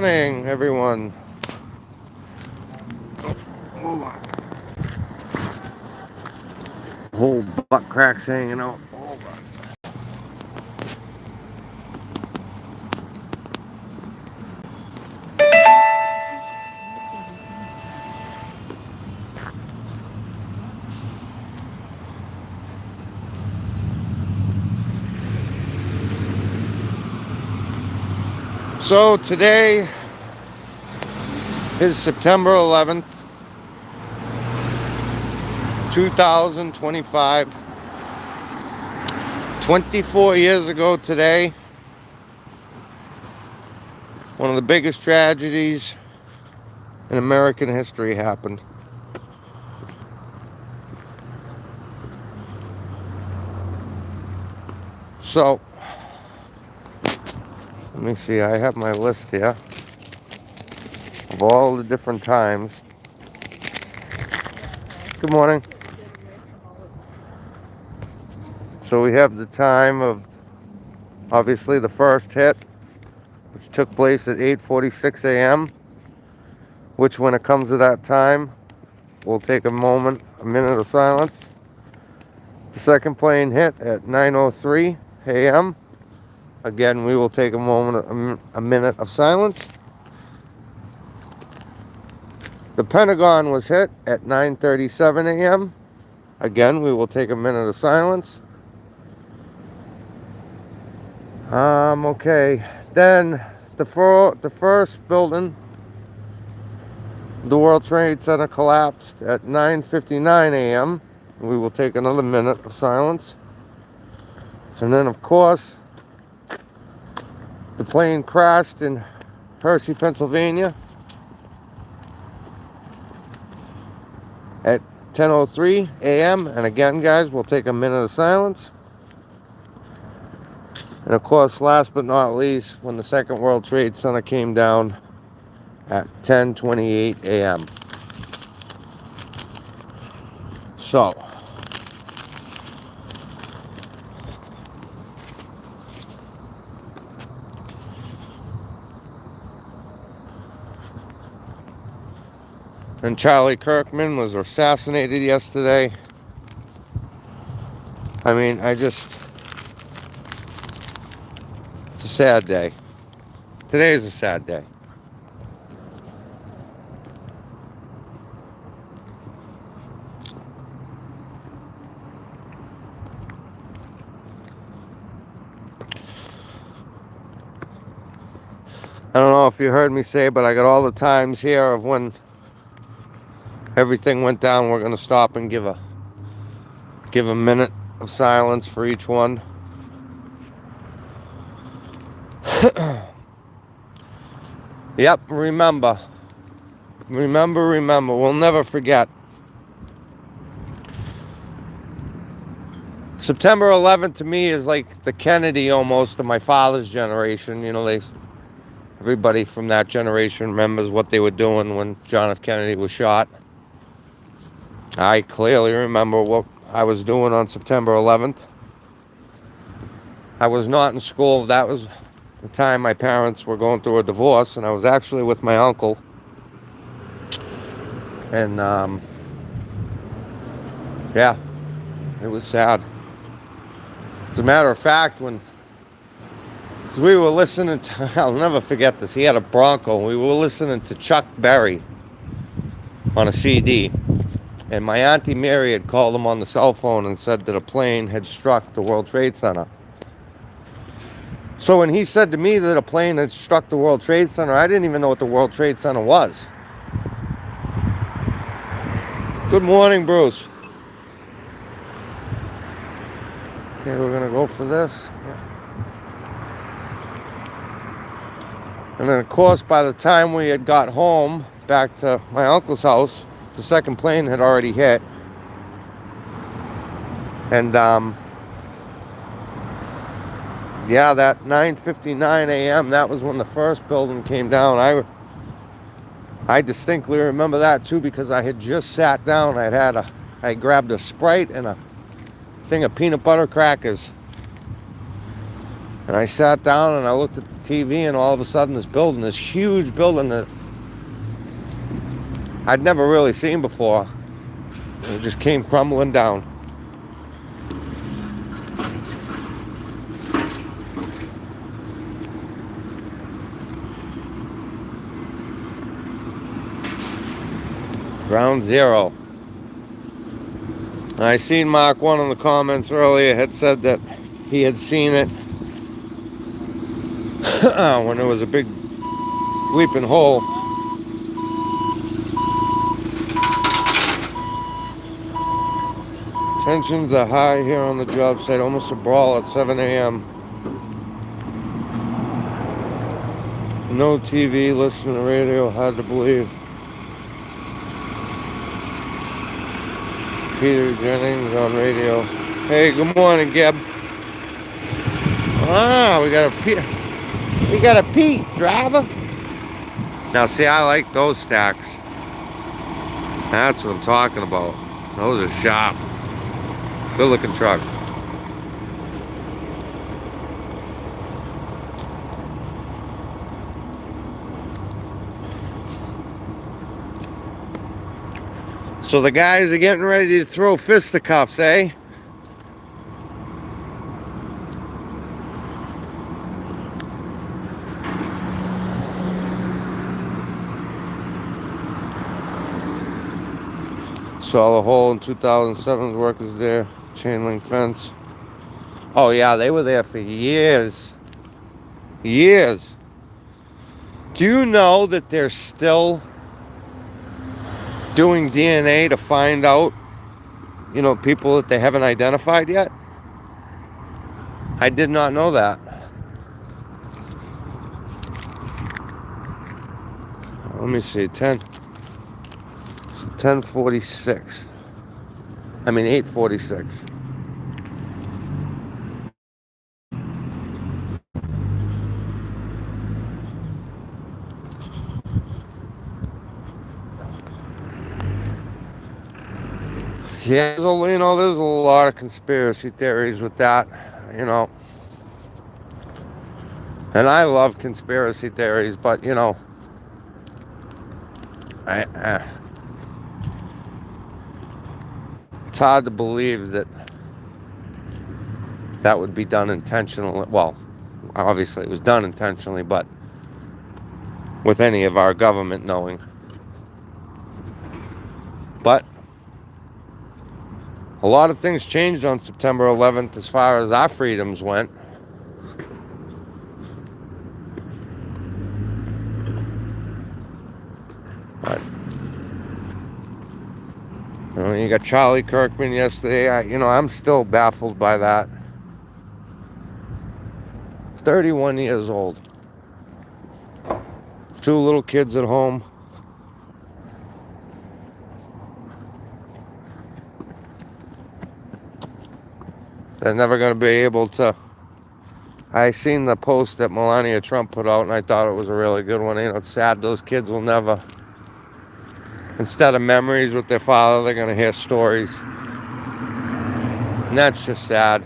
Morning, everyone. Whole butt cracks hanging out. So today is September 11th, 2025. 24 years ago today, one of the biggest tragedies in American history happened. So, let me see, I have my list here of all the different times. Good morning. So we have the time of, obviously, the first hit, which took place at 8:46 a.m., which when it comes to that time, we'll take a minute of silence. The second plane hit at 9:03 a.m. Again, we will take a minute of silence. The Pentagon was hit at 9:37 a.m. Again, we will take a minute of silence. Okay. Then the first building, the World Trade Center, collapsed at 9:59 a.m. We will take another minute of silence. And then, of course, the plane crashed in Hershey, Pennsylvania at 10:03 a.m. And again, guys, we'll take a minute of silence. And of course, last but not least, when the Second World Trade Center came down at 10:28 a.m. So, and Charlie Kirkman was assassinated yesterday. I mean, it's a sad day. Today is a sad day. I don't know if you heard me say, but I got all the times here of when everything went down. We're going to stop and give a minute of silence for each one. Yep, remember. We'll never forget. September 11th to me is like the Kennedy almost of my father's generation. You know, everybody from that generation remembers what they were doing when John F. Kennedy was shot. I clearly remember what I was doing on September 11th. I was not in school. That was the time my parents were going through a divorce, and I was actually with my uncle. And, yeah, it was sad. As a matter of fact, because we were listening to, I'll never forget this, he had a Bronco, and we were listening to Chuck Berry on a CD. And my Auntie Mary had called him on the cell phone and said that a plane had struck the World Trade Center. So when he said to me that a plane had struck the World Trade Center, I didn't even know what the World Trade Center was. Good morning, Bruce. Okay, we're going to go for this. Yeah. And then, of course, by the time we had got home back to my uncle's house, the second plane had already hit. And, yeah, that 9:59 a.m., that was when the first building came down. I distinctly remember that, too, because I had just sat down. I grabbed a Sprite and a thing of peanut butter crackers. And I sat down and I looked at the TV, and all of a sudden this huge building that I'd never really seen before, it just came crumbling down. Ground zero. And I seen Mark 1 in the comments earlier had said that he had seen it when there was a big leaping hole. Tensions are high here on the job site, almost a brawl at 7 a.m. No TV, listen to radio, hard to believe. Peter Jennings on radio. Hey, good morning, Geb. Ah, we got a Pete driver. Now, see, I like those stacks. That's what I'm talking about. Those are sharp. Good looking truck. So the guys are getting ready to throw fisticuffs, eh? Saw the hole in 2007. Workers there, chain link fence. Oh yeah, they were there for years. Years. Do you know that they're still doing DNA to find out, people that they haven't identified yet? I did not know that. Let me see, 10:46. I mean 8:46. Yeah, there's a lot of conspiracy theories with that, And I love conspiracy theories, but it's hard to believe that would be done intentionally. Well, obviously it was done intentionally, but with any of our government knowing. But a lot of things changed on September 11th as far as our freedoms went. But you got Charlie Kirkman yesterday. I'm still baffled by that. 31 years old. 2 little kids at home. They're never going to be able to. I seen the post that Melania Trump put out, and I thought it was a really good one. It's sad those kids will never, instead of memories with their father, they're going to hear stories. And that's just sad.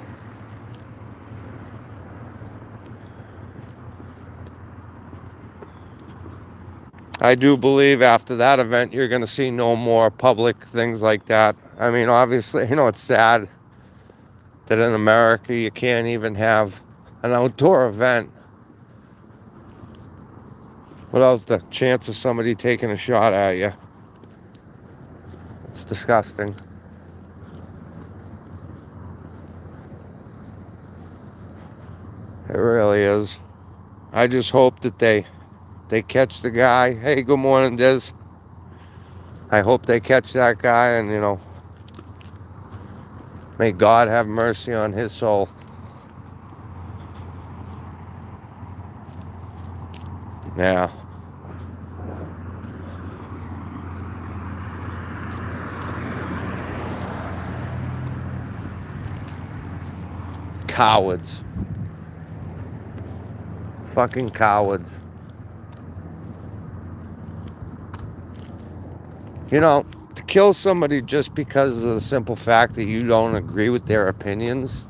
I do believe after that event, you're going to see no more public things like that. I mean, obviously, it's sad that in America you can't even have an outdoor event without the chance of somebody taking a shot at you. It's disgusting. It really is. I just hope that they catch the guy. Hey, good morning, Diz. I hope they catch that guy, and may God have mercy on his soul. Yeah. Cowards. Fucking cowards. To kill somebody just because of the simple fact that you don't agree with their opinions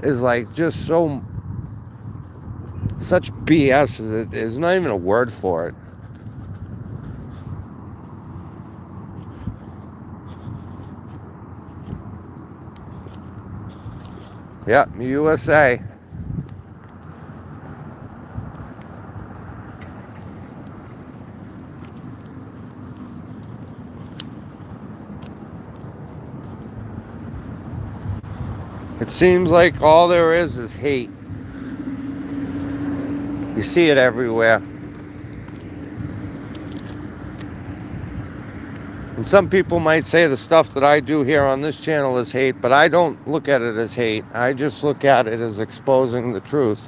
is like just so such BS. There's not even a word for it. Yeah, USA. It seems like all there is hate. You see it everywhere. And some people might say the stuff that I do here on this channel is hate, but I don't look at it as hate. I just look at it as exposing the truth.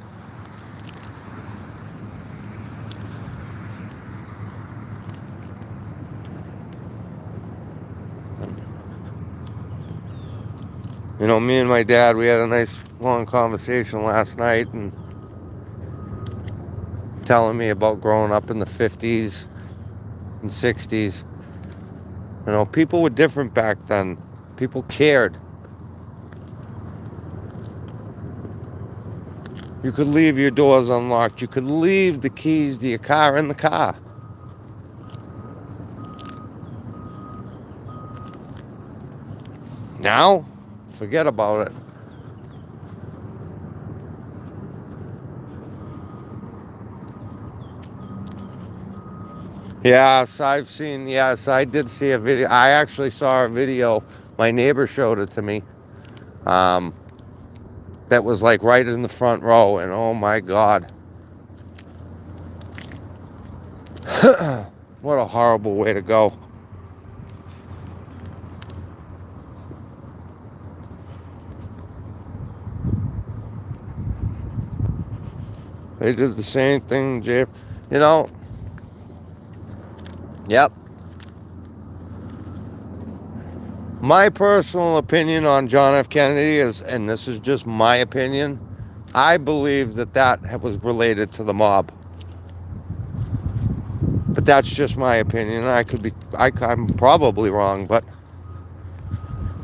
You know, me and my dad, we had a nice long conversation last night, and telling me about growing up in the 50s and 60s. You know, people were different back then. People cared. You could leave your doors unlocked. You could leave the keys to your car in the car. Now, forget about it. Yes, I did see a video. I actually saw a video. My neighbor showed it to me. That was like right in the front row, and oh my God. What a horrible way to go. They did the same thing, Jeff. You know, yep. My personal opinion on John F. Kennedy is, and this is just my opinion, I believe that was related to the mob. But that's just my opinion. I'm probably wrong, but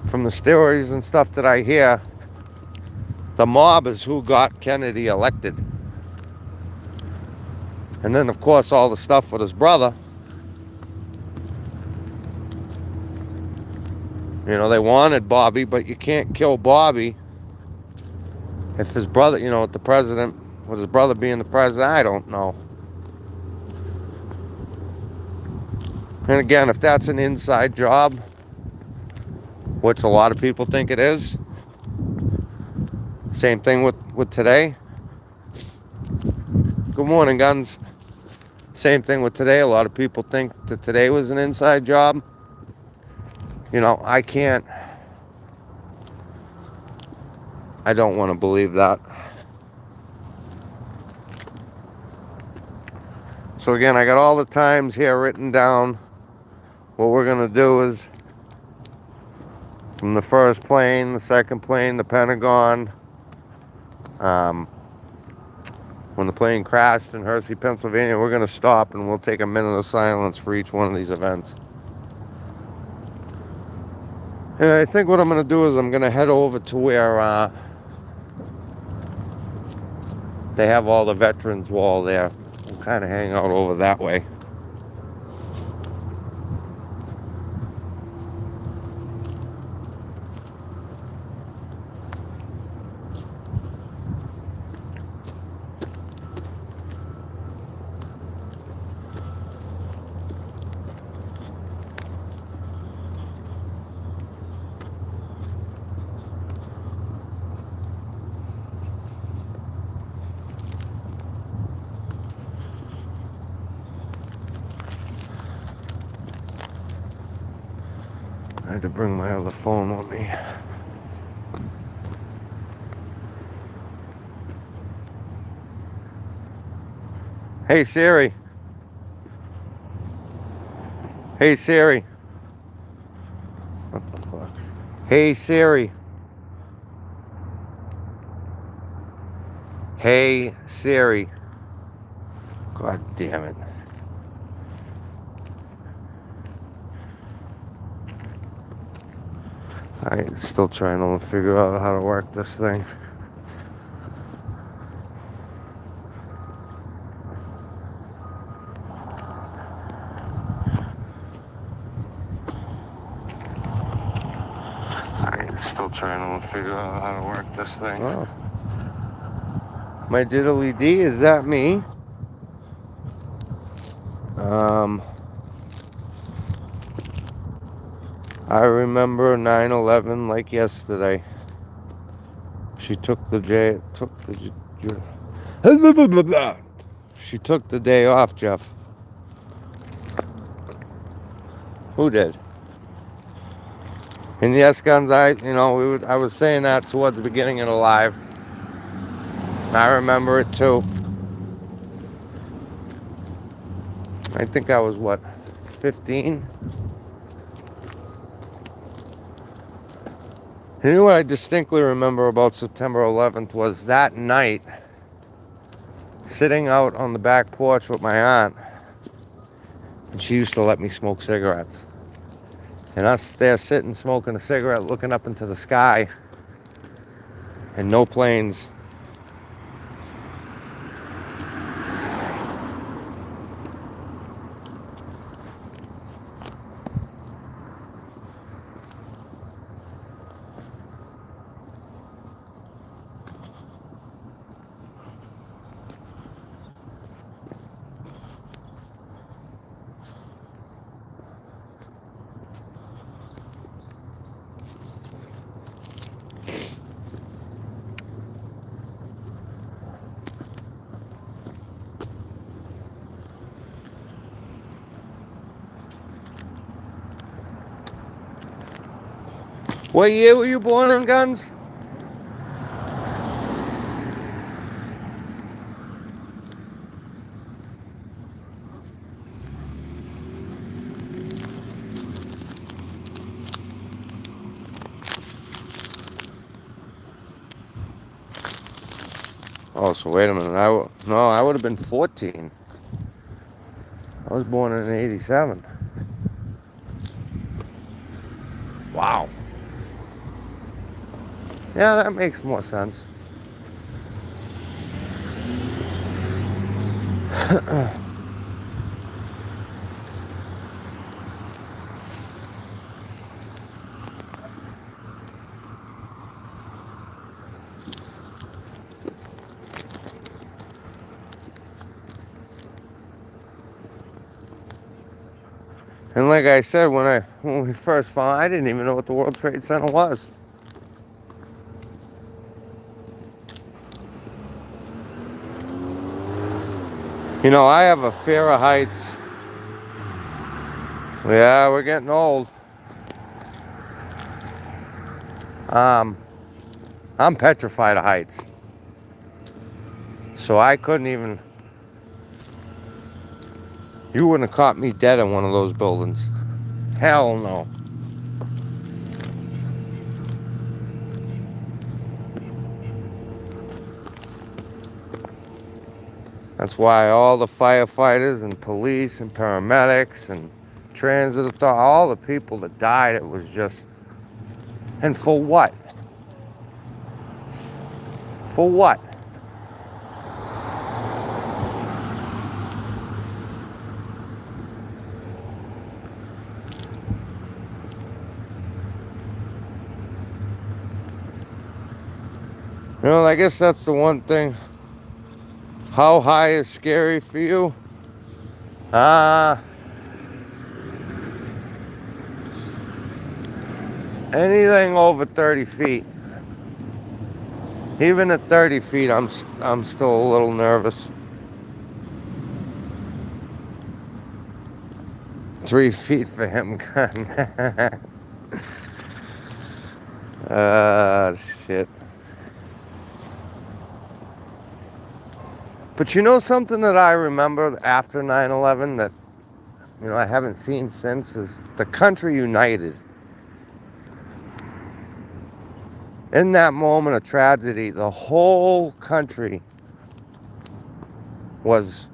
from the stories and stuff that I hear, the mob is who got Kennedy elected. And then, of course, all the stuff with his brother. You know, they wanted Bobby, but you can't kill Bobby if his brother, you know, with his brother being the president, I don't know. And again, if that's an inside job, which a lot of people think it is, same thing with today. Good morning, Guns. Same thing with today. A lot of people think that today was an inside job. You know, I don't want to believe that. So again, I got all the times here written down. What we're going to do is from the first plane, the second plane, the Pentagon, when the plane crashed in Hershey, Pennsylvania, we're going to stop and we'll take a minute of silence for each one of these events. And I think what I'm going to do is I'm going to head over to where they have all the Veterans Wall there. We'll kind of hang out over that way. I had to bring my other phone with me. Hey Siri. Hey Siri. What the fuck? Hey Siri. Hey Siri. God damn it. I'm still trying to figure out how to work this thing. Still trying to figure out how to work this thing. Oh. My diddly D, is that me? I remember 9/11 like yesterday. She took the She took the day off, Jeff. Who did? And yes, guns, I was saying that towards the beginning of the live. I remember it too. I think I was, what, 15? You know what I distinctly remember about September 11th was that night, sitting out on the back porch with my aunt, and she used to let me smoke cigarettes. And us there sitting, smoking a cigarette, looking up into the sky, and no planes. What year were you born in, Guns? Oh, so wait a minute. I would have been 14. I was born in 87. Wow. Yeah, that makes more sense. And like I said, when we first found, I didn't even know what the World Trade Center was. You know, I have a fear of heights. Yeah, we're getting old. I'm petrified of heights. So I couldn't even... You wouldn't have caught me dead in one of those buildings. Hell no. That's why all the firefighters and police and paramedics and transit, all the people that died, it was just... And for what? For what? You know, I guess that's the one thing. How high is scary for you? Anything over 30 feet. Even at 30 feet, I'm still a little nervous. 3 feet for him. Shit. But you know something that I remember after 9/11 that, you know, I haven't seen since is the country united. In that moment of tragedy, the whole country was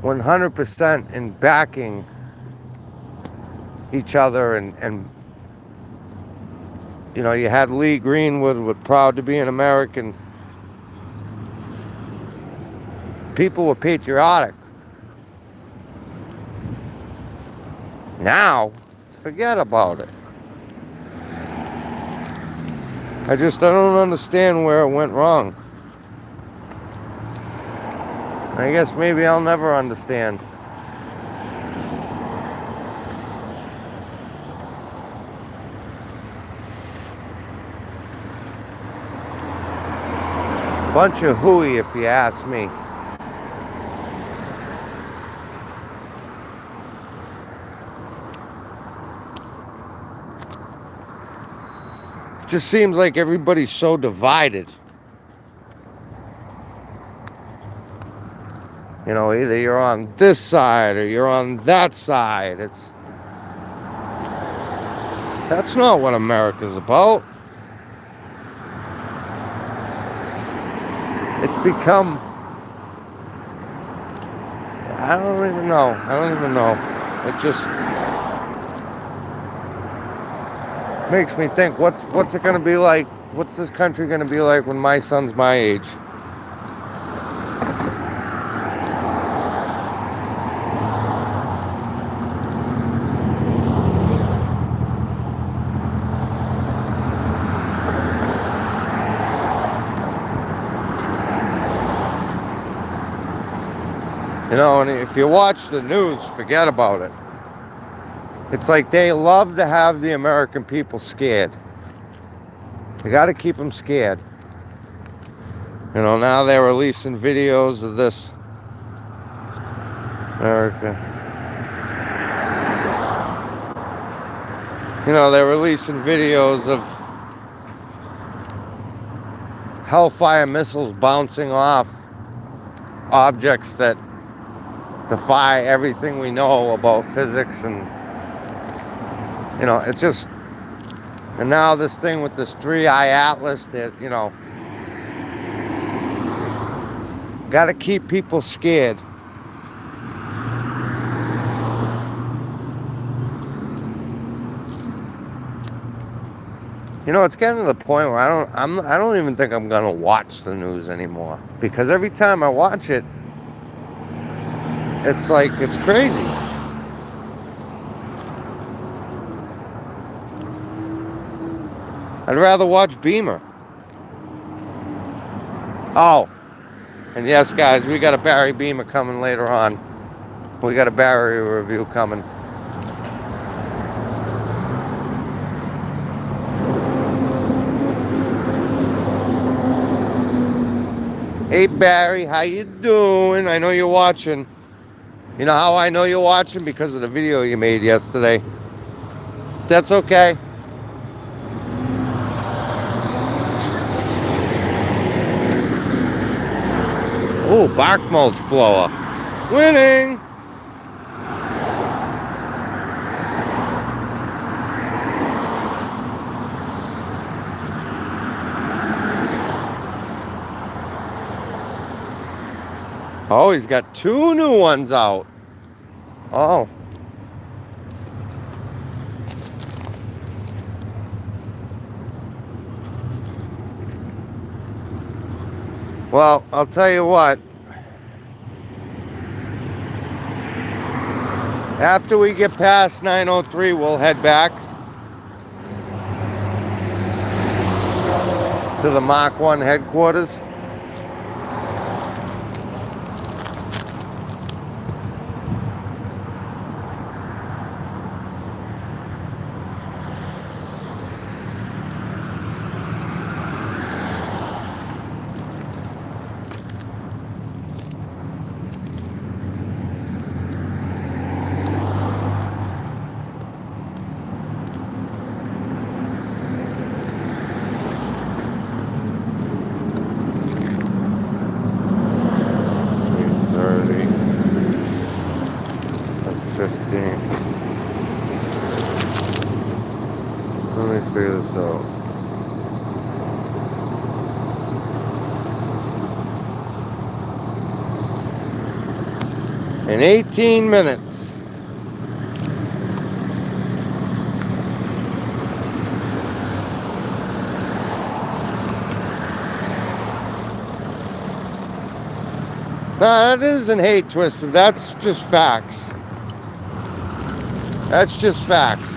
100% in backing each other, and you know, you had Lee Greenwood with Proud to be an American. People were patriotic. Now, forget about it. I don't understand where it went wrong. I guess maybe I'll never understand. Bunch of hooey, if you ask me. It just seems like everybody's so divided. You know, either you're on this side or you're on that side. That's not what America's about. It's become, I don't even know. It just makes me think, what's it going to be like? What's this country going to be like when my son's my age? You know, and if you watch the news, forget about it. It's like they love to have the American people scared. They got to keep them scared. You know, now they're releasing videos of this America. You know, they're releasing videos of Hellfire missiles bouncing off objects that defy everything we know about physics, and you know, it's just, and now this thing with this 3-eye atlas that, you know, got to keep people scared. You know, it's getting to the point where I don't even think I'm gonna watch the news anymore, because every time I watch it, it's like, it's crazy. I'd rather watch Beamer. Oh, and yes, guys, we got a Barry Beamer coming later on. We got a Barry review coming. Hey, Barry, how you doing? I know you're watching. You know how I know you're watching? Because of the video you made yesterday. That's okay. Oh, bark mulch blower. Winning! Oh, he's got 2 new ones out. Oh. Well, I'll tell you what. After we get past 903, we'll head back to the Mach 1 headquarters. Let me figure this out. In 18 minutes. No, that isn't hate, Twister. That's just facts. That's just facts.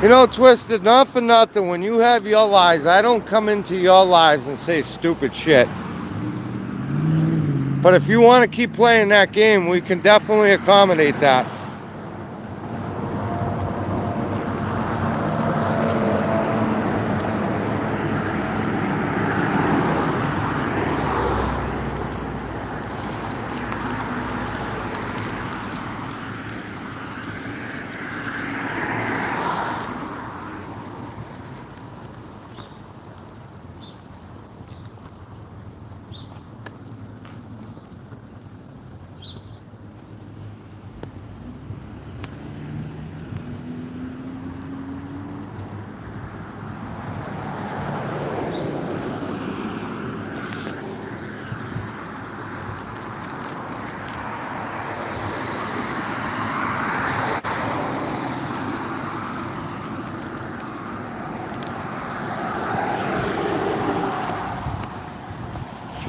You know, Twisted, not for nothing, when you have your lives, I don't come into your lives and say stupid shit. But if you want to keep playing that game, we can definitely accommodate that.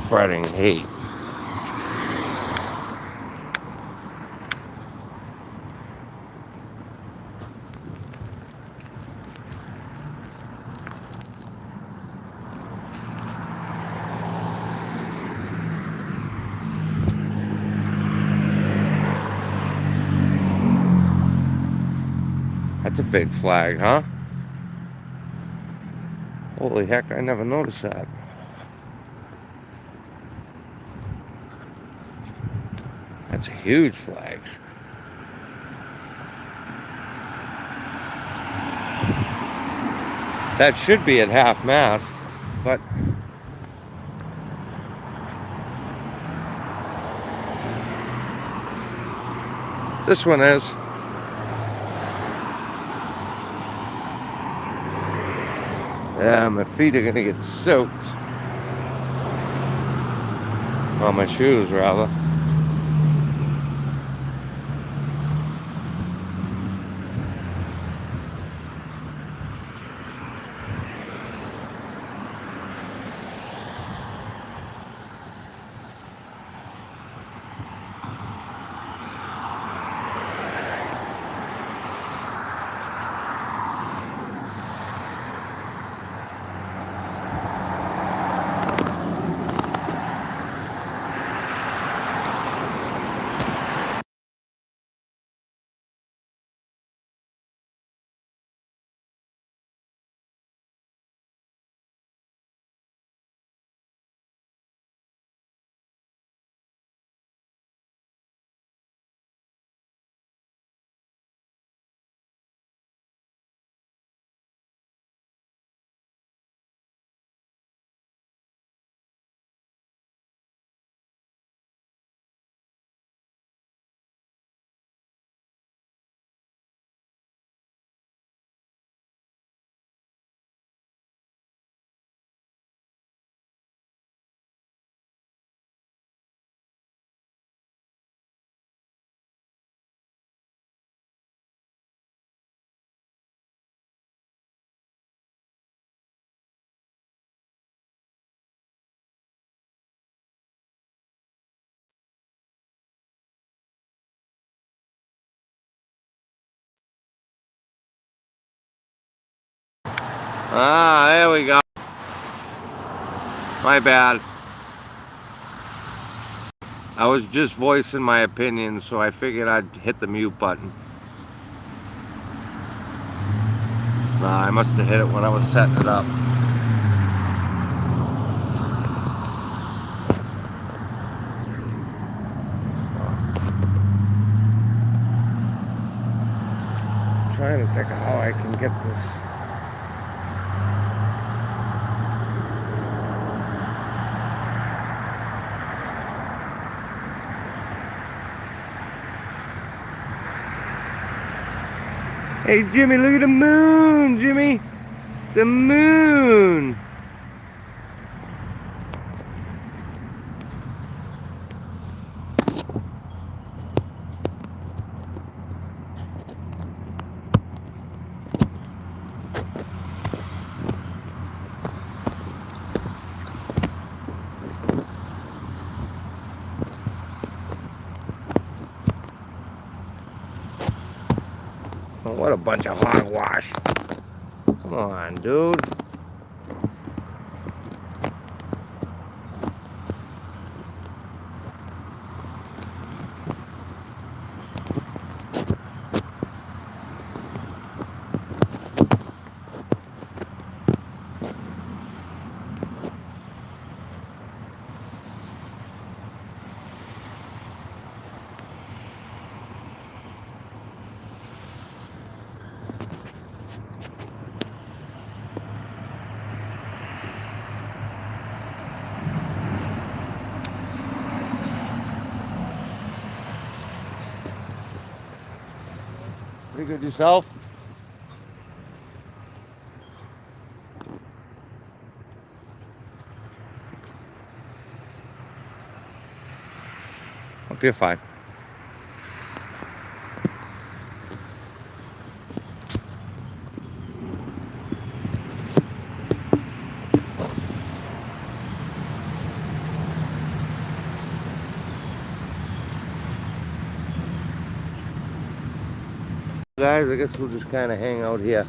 Spreading hate. That's a big flag, huh? Holy heck, I never noticed that. That's a huge flag. That should be at half mast, but this one is. Yeah, my feet are gonna get soaked. Well, my shoes, rather. Ah, there we go. My bad. I was just voicing my opinion, so I figured I'd hit the mute button. I must have hit it when I was setting it up. I'm trying to think of how I can get this. Hey Jimmy, look at the moon, Jimmy. The moon. Oh, what a bunch of hogwash. Come on, dude. Pretty good yourself? Hope you're fine. Guys, I guess we'll just kind of hang out here.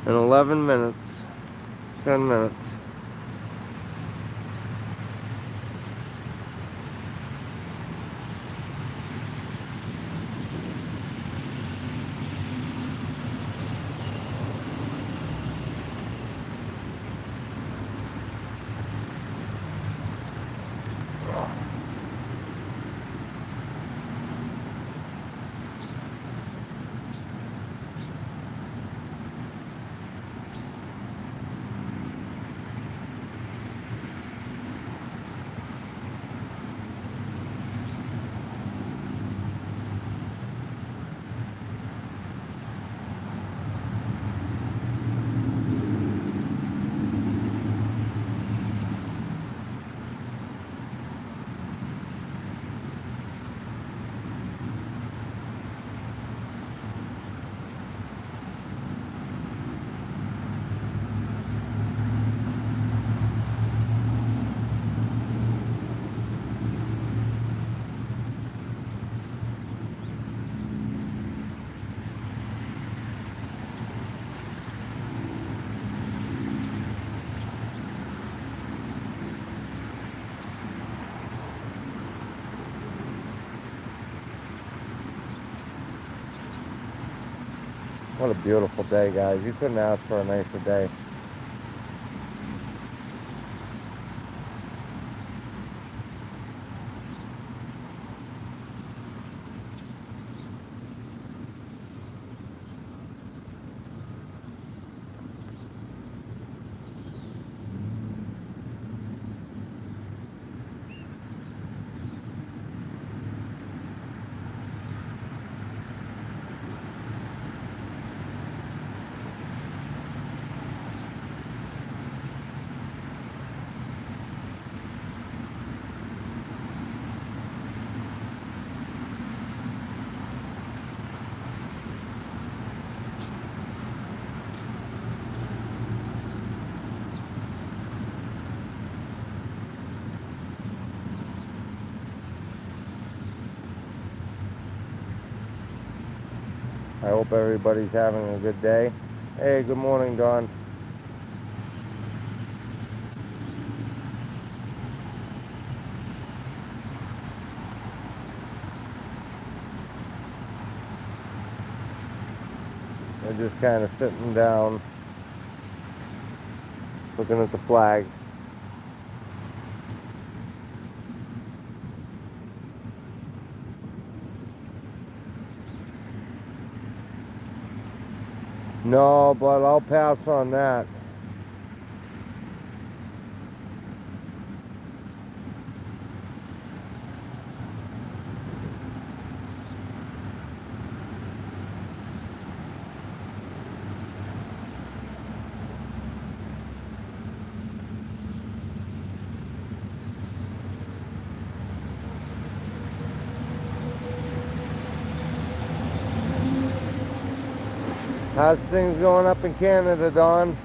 In 11 minutes, 10 minutes. What a beautiful day, guys. You couldn't ask for a nicer day. I hope everybody's having a good day. Hey, good morning, Don. We're just kind of sitting down, looking at the flag. No, but I'll pass on that. How's things going up in Canada, Don?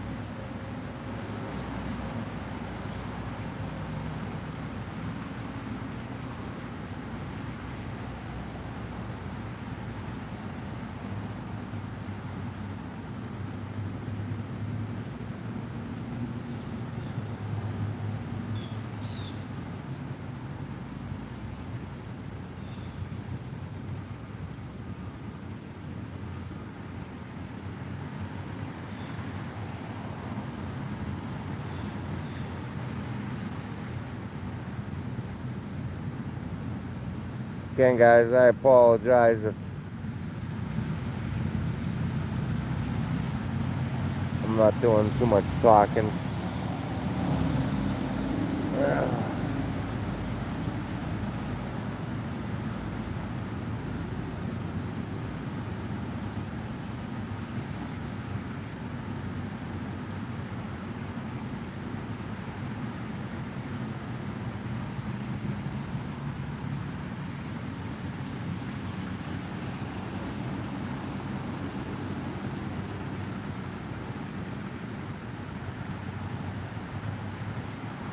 Again, guys, I apologize if I'm not doing too much talking.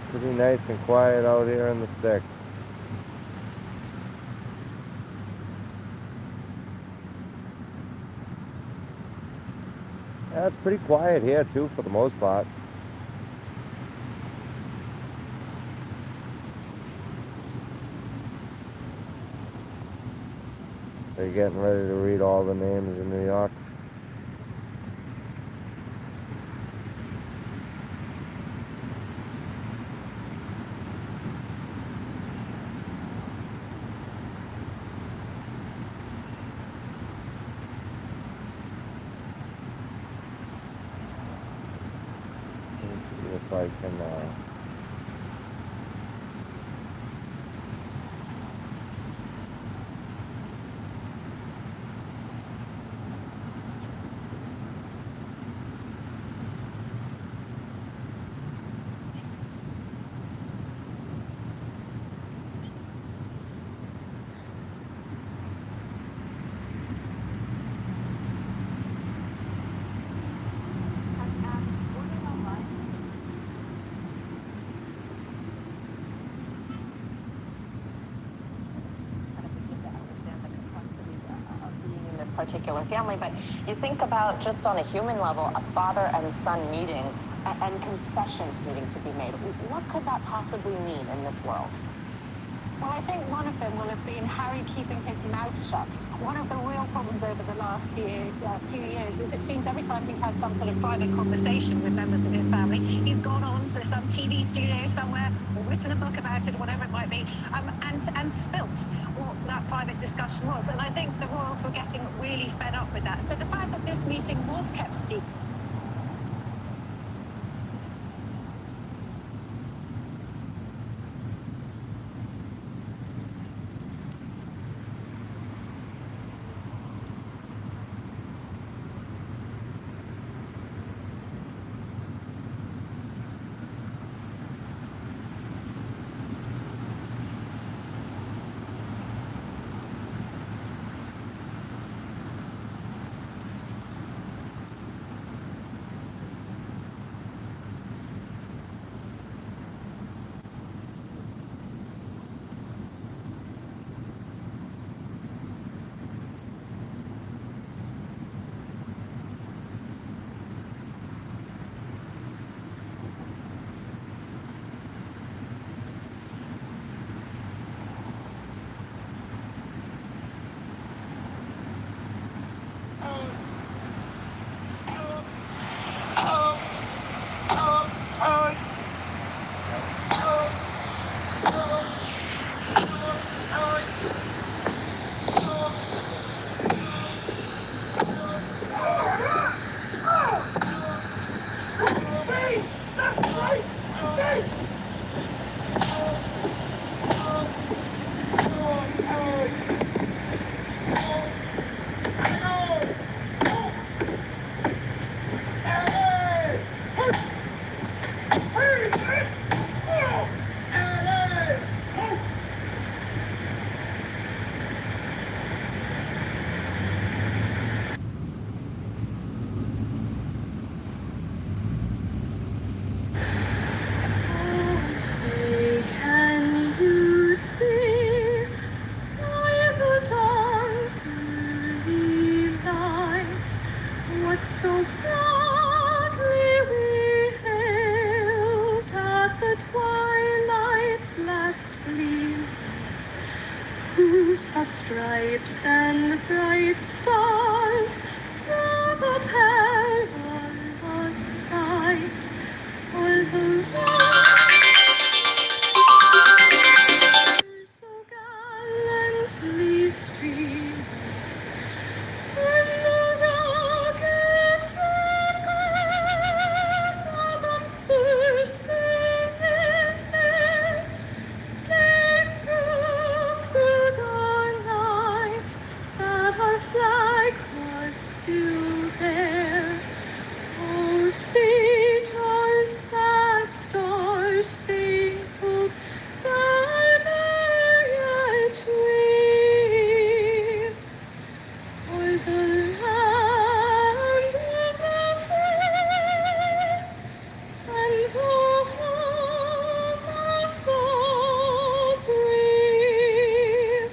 Pretty nice and quiet out here in the sticks. Yeah, it's pretty quiet here too for the most part. Are you getting ready to read all the names in New York? Let me see if I can, this particular family, but you think about just on a human level, a father and son meeting and concessions needing to be made. What could that possibly mean in this world? Well, I think one of them will have been Harry keeping his mouth shut. One of the real problems over the last few years is it seems every time he's had some sort of private conversation with members of his family, he's gone on to some TV studio somewhere or written a book about it or whatever it might be, and spilt what that private discussion was. And I think the royals were getting really fed up with that. So the fact that this meeting was kept a secret. that so proudly we hailed at the twilight's last gleam, whose hot stripes and bright stars through the perilous fight o'er the waters so gallantly stream. When the rocket's red bombs bursting in air gave proof through the night that our flag was still there. Oh, see, 'twas that star-spangled banner yet waved o'er the land of the free and the home of the brave.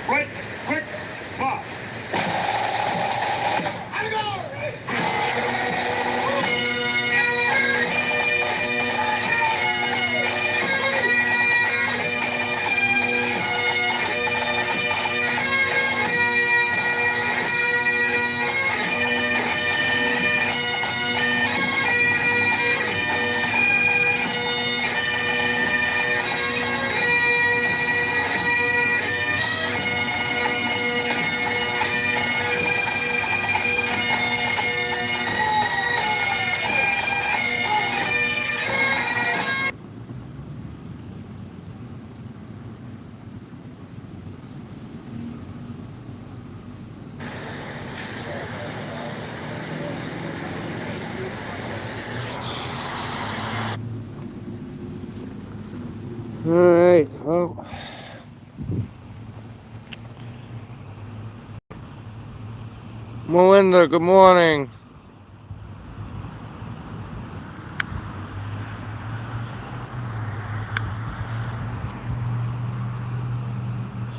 Quick, quick, pop. Alright, well. Melinda, good morning.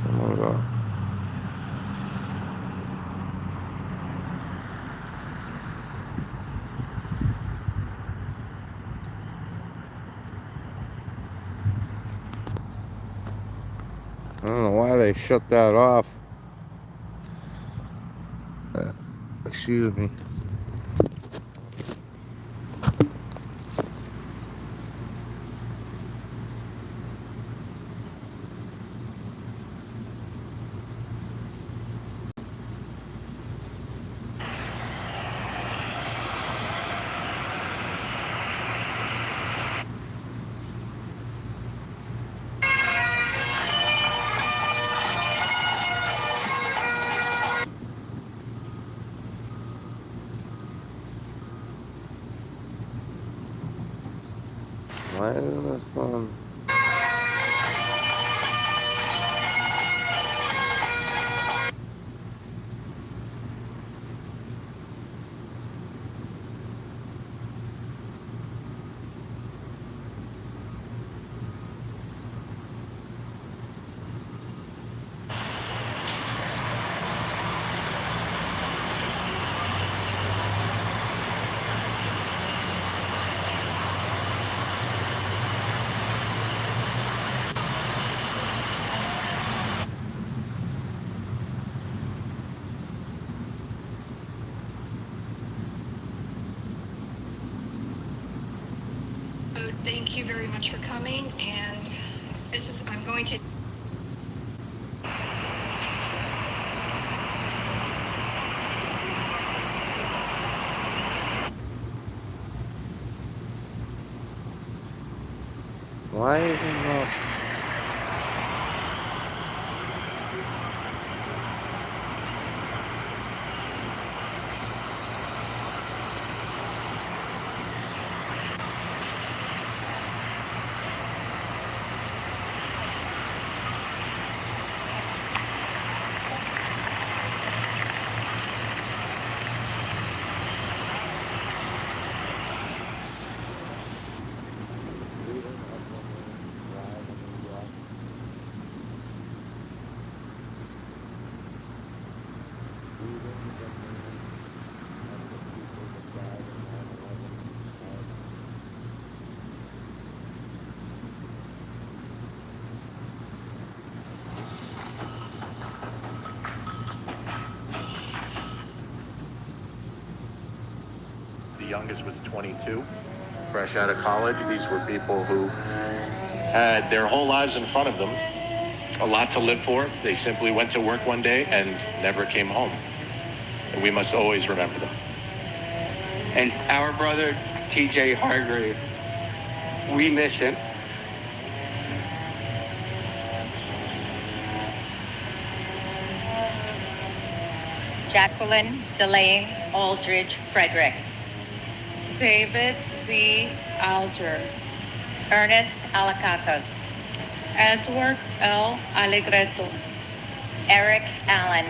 Someone go. I don't know why they shut that off. Excuse me. thank you very much for coming. And I'm going to. Why isn't that? The youngest was 22, fresh out of college. These were people who had their whole lives in front of them, a lot to live for. They simply went to work one day and never came home. And we must always remember them. And our brother, TJ Hargrave, we miss him. Jacqueline Delane Aldridge Frederick. David D. Alger. Ernest Alacacos. Edward L. Allegretto. Eric Allen.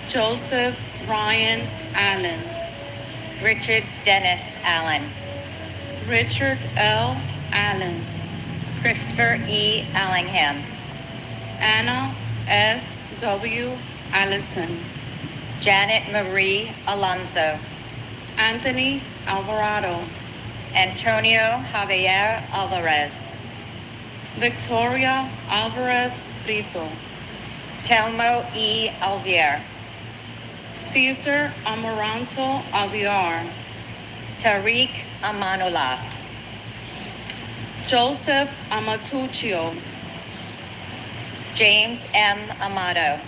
Joseph Ryan Allen. Richard Dennis Allen. Richard L. Allen. Christopher E. Allingham. Anna S. W. Allison. Janet Marie Alonso. Anthony Alvarado. Antonio Javier Alvarez. Victoria Alvarez Brito. Telmo E. Alvier. Cesar Amaranto Alviar. Tariq Amanullah. Joseph Amatuccio. James M. Amato.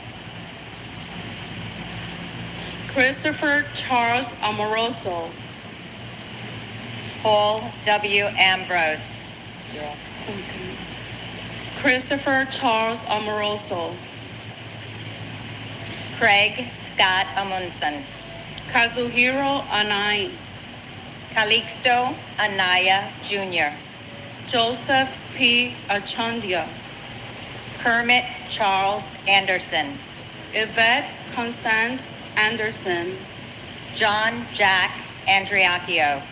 Christopher Charles Amoroso. Paul W. Ambrose. Christopher Charles Amoroso. Craig Scott Amundsen. Kazuhiro Anai. Calixto Anaya Jr. Joseph P. Achandia. Kermit Charles Anderson. Yvette Constance Anderson. John Jack Andriacchio.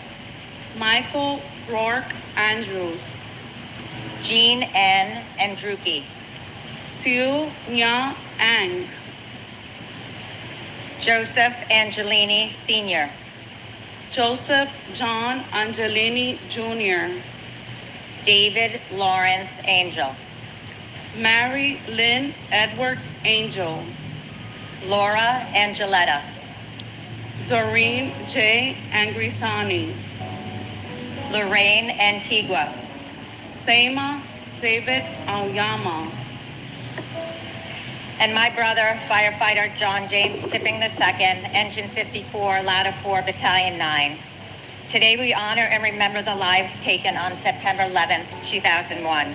Michael Rourke Andrews. Jean N. Andruki. Sue Nya Ang. Joseph Angelini Sr. Joseph John Angelini Jr. David Lawrence Angel. Mary Lynn Edwards Angel. Laura Angeletta. Doreen J. Angrisani. Lorraine Antigua. Seima David Aoyama. And my brother, firefighter John James Tipping II, Engine 54, Ladder 4, Battalion 9. Today we honor and remember the lives taken on September 11th, 2001.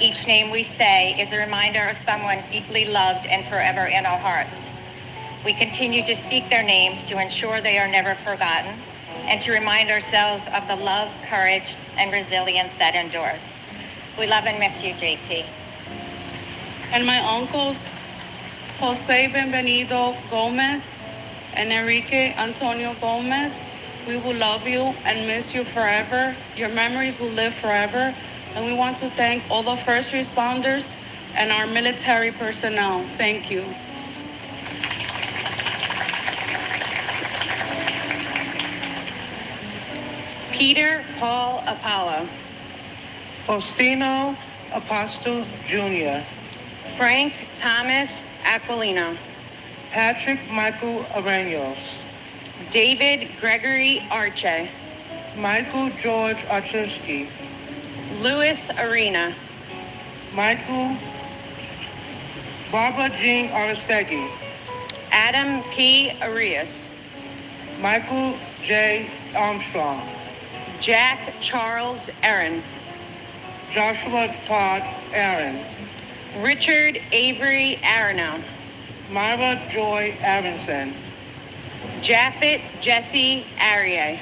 Each name we say is a reminder of someone deeply loved and forever in our hearts. We continue to speak their names to ensure they are never forgotten and to remind ourselves of the love, courage, and resilience that endures. We love and miss you, JT. And my uncles, Jose Benvenido Gomez and Enrique Antonio Gomez, we will love you and miss you forever. Your memories will live forever. And we want to thank all the first responders and our military personnel. Thank you. Peter Paul Apollo. Faustino Apostle Jr. Frank Thomas Aquilino. Patrick Michael Arenos. David Gregory Arche. Michael George Archinsky. Louis Arena. Barbara Jean Aristegui, Adam P. Arias. Michael J. Armstrong, Jack Charles Aaron. Joshua Todd Aaron, Richard Avery Aronow. Myra Joy Aronson, Japhet Jesse Arier.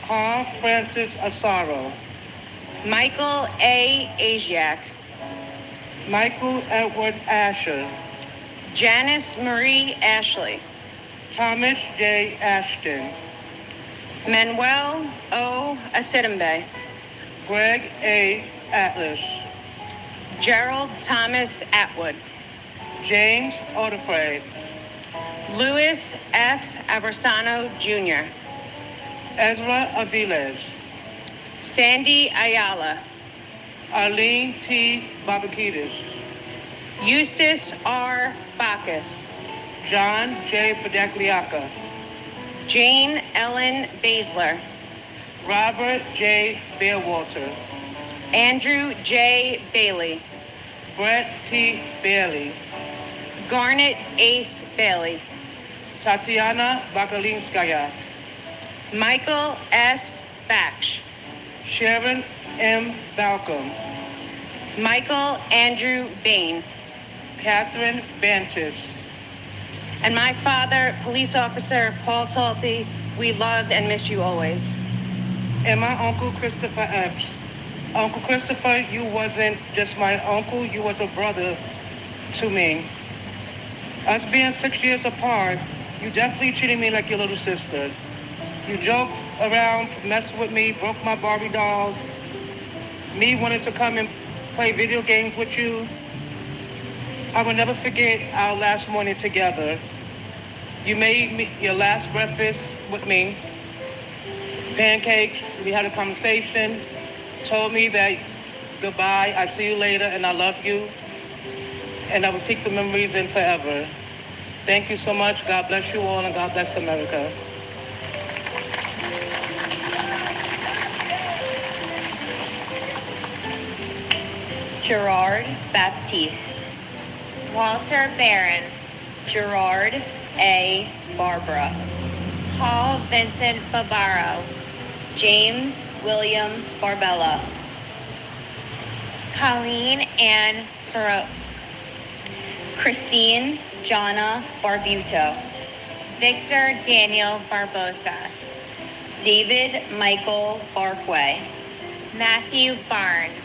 Carl Francis Asaro, Michael A. Asiak. Michael Edward Asher, Janice Marie Ashley. Thomas J. Ashton, Manuel O. Asidambe. Greg A. Atlas, Gerald Thomas Atwood. James Odefray, Louis F. Aversano Jr. Ezra Aviles, Sandy Ayala. Arlene T. Babakides, Eustace R. Bacchus. John J. Padagliaka, Jane Ellen Basler. Robert J. Beerwalter, Andrew J. Bailey. Brett T. Bailey, Garnet Ace Bailey. Tatiana Bakalinskaya, Michael S. Baksh. Sharon M. Balcom, Michael Andrew Bain. Catherine Bantis, And my father, Police Officer Paul Talty, we love and miss you always. and my Uncle Christopher Epps. Uncle Christopher, you wasn't just my uncle, you was a brother to me. Us being 6 years apart, you definitely treated me like your little sister. You joked around, messed with me, broke my Barbie dolls. Me wanted to come and play video games with you. I will never forget our last morning together. You made me your last breakfast with me. Pancakes, we had a conversation, told me that goodbye, I see you later, and I love you. And I will take the memories in forever. Thank you so much. God bless you all, and God bless America. Gerard Baptiste, Walter Barron, Gerard A. Barbara, Paul Vincent Barbaro, James William Barbella, Colleen Ann Baroque, Christine Jonna Barbuto, Victor Daniel Barbosa, David Michael Barkway, Matthew Barnes,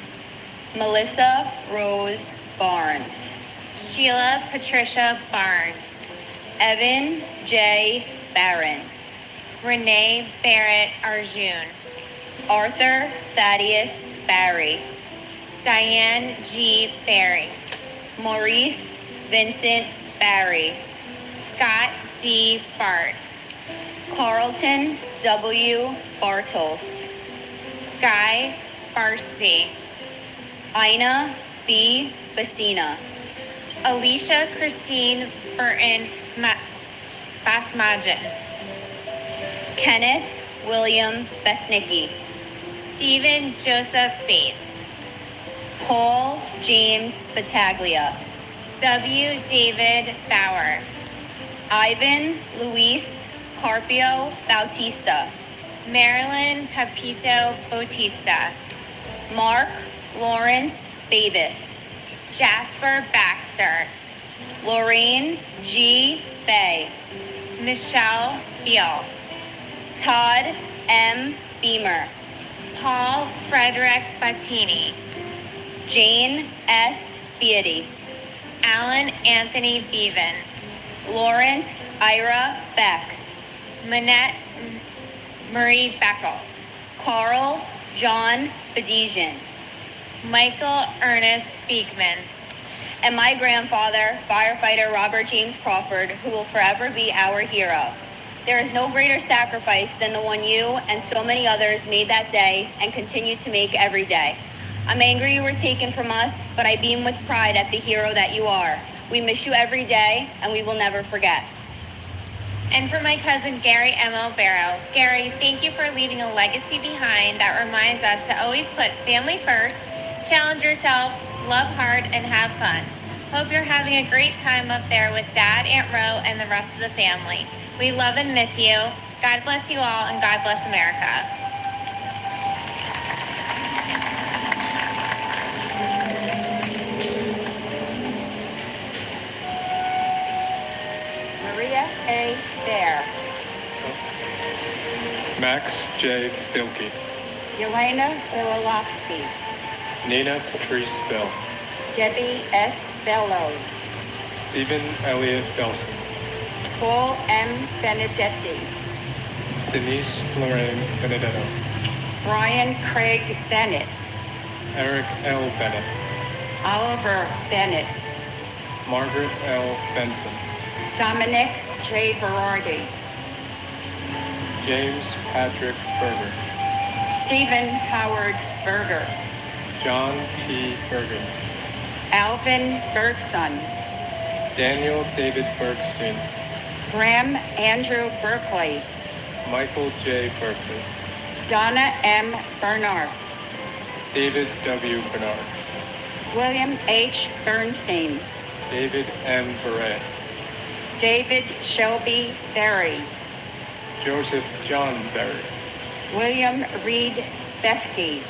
Melissa Rose Barnes, Sheila Patricia Barnes, Evan J. Barron, Renee Barrett Arjun, Arthur Thaddeus Barry, Diane G. Barry, Maurice Vincent Barry, Scott D. Bart, Carlton W. Bartels, Guy Barsby, Ina B. Bassina, Alicia Christine Burton Basmajan, Kenneth William Besnicki, Stephen Joseph Bates, Paul James Battaglia, W. David Bauer, Ivan Luis Carpio Bautista, Marilyn Pepito Bautista, Mark Lawrence Bavis, Jasper Baxter, Lorraine G. Bay, Michelle Beal, Todd M. Beamer, Paul Frederick Battini, Jane S. Beatty, Alan Anthony Bevan, Lawrence Ira Beck, Manette Marie Beckles, Carl John Bedesian, Michael Ernest Beekman, and my grandfather, firefighter Robert James Crawford, who will forever be our hero. There is no greater sacrifice than the one you and so many others made that day and continue to make every day. I'm angry you were taken from us, but I beam with pride at the hero that you are. We miss you every day, and we will never forget. And for my cousin Gary M.L. Barrow. Gary, thank you for leaving a legacy behind that reminds us to always put family first, challenge yourself, love hard, and have fun. Hope you're having a great time up there with Dad, Aunt Ro, and the rest of the family. We love and miss you. God bless you all, and God bless America. Maria A. Bear. Max J. Bilkey. Yelena Bilolowski. Nina Patrice Bell. Debbie S. Bellows. Stephen Elliott Belson. Paul M. Benedetti. Denise Lorraine Benedetto. Brian Craig Bennett. Eric L. Bennett. Oliver Bennett. Margaret L. Benson. Dominic J. Berardi. James Patrick Berger. Stephen Howard Berger. John P. Bergen. Alvin Bergson. Daniel David Bergstein. Graham Andrew Berkeley. Michael J. Berkeley. Donna M. Bernards. David W. Bernard. William H. Bernstein. David M. Barrett. David Shelby Berry. Joseph John Berry. William Reed Bethke.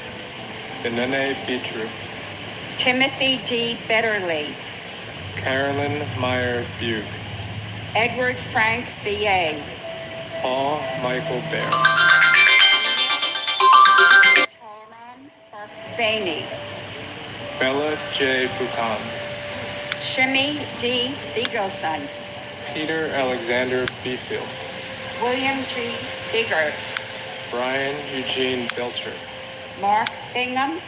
Benene Beetroot. Timothy D. Betterly. Carolyn Meyer Bugh. Edward Frank B.A. Paul Michael Bear. Tauron Barthaney. Bella J. Buchan. Shimmy D. Beagleson. Peter Alexander Beefield. William G. Biggert. Brian Eugene Belcher. Mark Bingham.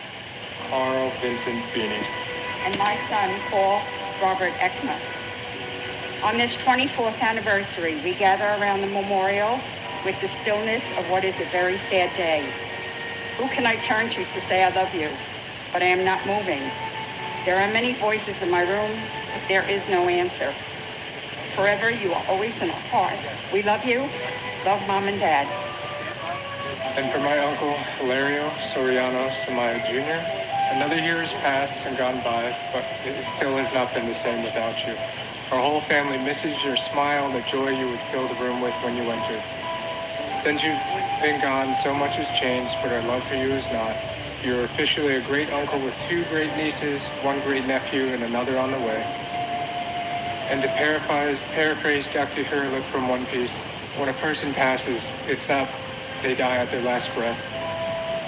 Carl Vincent Beanie. And my son, Paul Robert Eckman. On this 24th anniversary, we gather around the memorial with the stillness of what is a very sad day. Who can I turn to say I love you? But I am not moving. There are many voices in my room, but there is no answer. Forever, you are always in our heart. We love you. Love Mom and Dad. And for my uncle, Hilario Soriano Samaya Jr., another year has passed and gone by, but it still has not been the same without you. Our whole family misses your smile and the joy you would fill the room with when you entered. Since you've been gone, so much has changed, but our love for you is not. You're officially a great uncle with 2 great nieces, 1 great nephew, and another on the way. And to paraphrase Dr. Hurlick from One Piece, when a person passes, it's not they die at their last breath.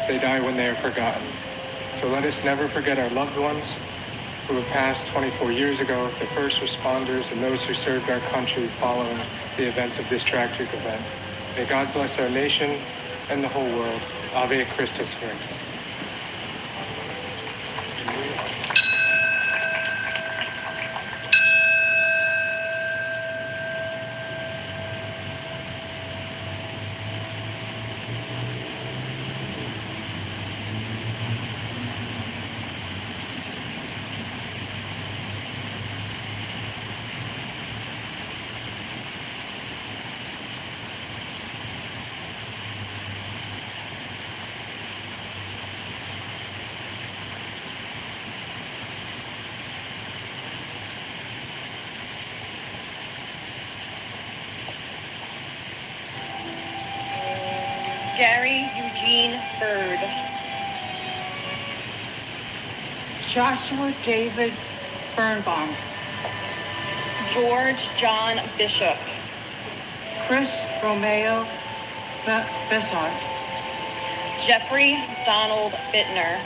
They die when they are forgotten. So let us never forget our loved ones who have passed 24 years ago, the first responders, and those who served our country following the events of this tragic event. May God bless our nation and the whole world. Ave Christus Rex. Gary Eugene Bird. Joshua David Birnbaum. George John Bishop. Chris Romeo Bessart. Jeffrey Donald Bittner.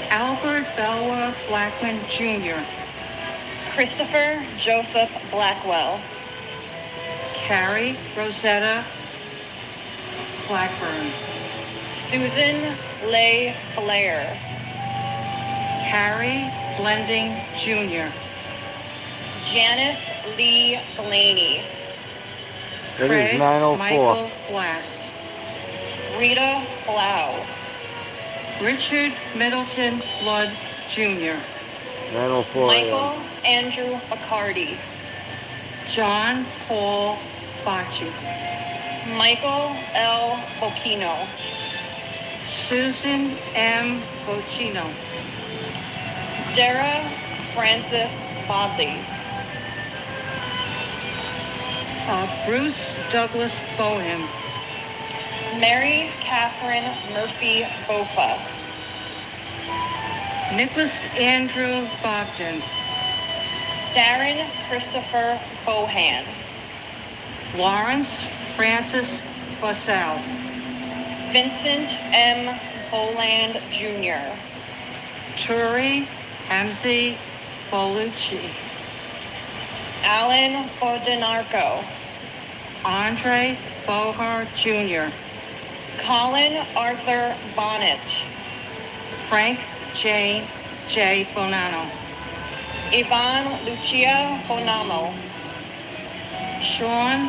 Albert Belwa Blackman Jr. Christopher Joseph Blackwell. Carrie Rosetta Blackburn. Susan Leigh Blair. Harry Blending Jr. Janice Lee Blaney. It Craig is 9:04. Michael Glass. Rita Blau. Richard Middleton Blood Jr. 9:04 a.m. Michael Andrew McCarty. John Paul Bocci, Michael L. Bocchino, Susan M. Bocchino, Dara Francis Bodley, Bruce Douglas Bohem, Mary Catherine Murphy Bofa, Nicholas Andrew Bogdan, Darren Christopher Bohan, Lawrence Francis Bussell, Vincent M. Boland Jr., Turi Hamzi Bolucci, Alan Bodinarco, Andre Bohar Jr., Colin Arthur Bonnet, Frank J. Bonanno, Ivan Lucia Bonamo, Sean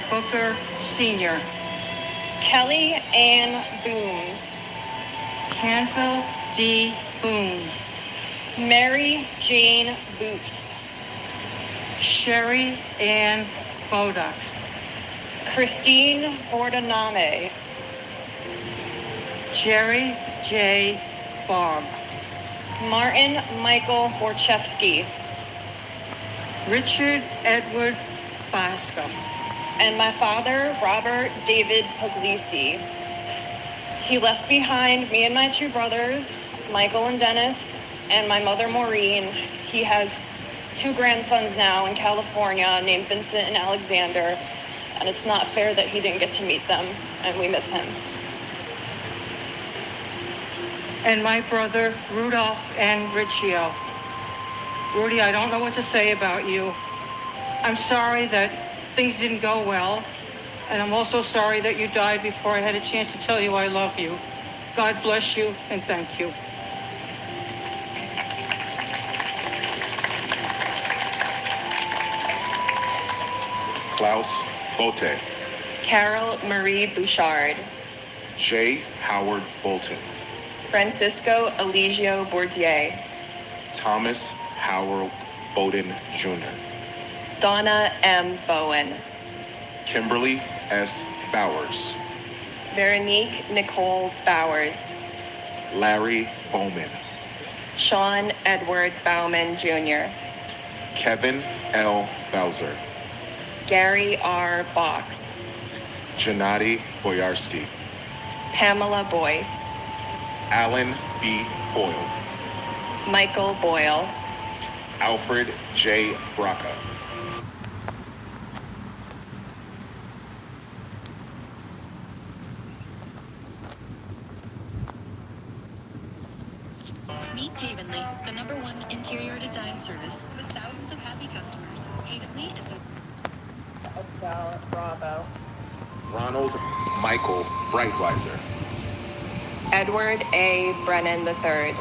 Booker Sr., Kelly Ann Booms, Canfield D. Boone, Mary Jane Booth, Sherry Ann Bodox, Christine Bordename, Jerry J. Barb, Martin Michael Borchevsky, Richard Edward Bosco, and my father, Robert David Puglisi. He left behind me and my two brothers, Michael and Dennis, and my mother, Maureen. He has two grandsons now in California named Vincent and Alexander, and it's not fair that he didn't get to meet them, and we miss him. and my brother Rudolph and Riccio. Rudy, I don't know what to say about you. I'm sorry that things didn't go well, and I'm also sorry that you died before I had a chance to tell you I love you. God bless you, and thank you. Klaus Bote, Carol Marie Bouchard, J. Howard Bolton, Francisco Eligio Bourdier, Thomas Howard Bowden Jr., Donna M. Bowen, Kimberly S. Bowers, Veronique Nicole Bowers, Larry Bowman, Sean Edward Bauman Jr., Kevin L. Bowser, Gary R. Box, Gennady Boyarsky, Pamela Boyce, Alan B. Boyle, Michael Boyle, Alfred J. Braca, Meet Havenly, the #1 interior design service with thousands of happy customers. Havenly is the Estelle Bravo, Ronald Michael Breitweiser, Edward A. Brennan III,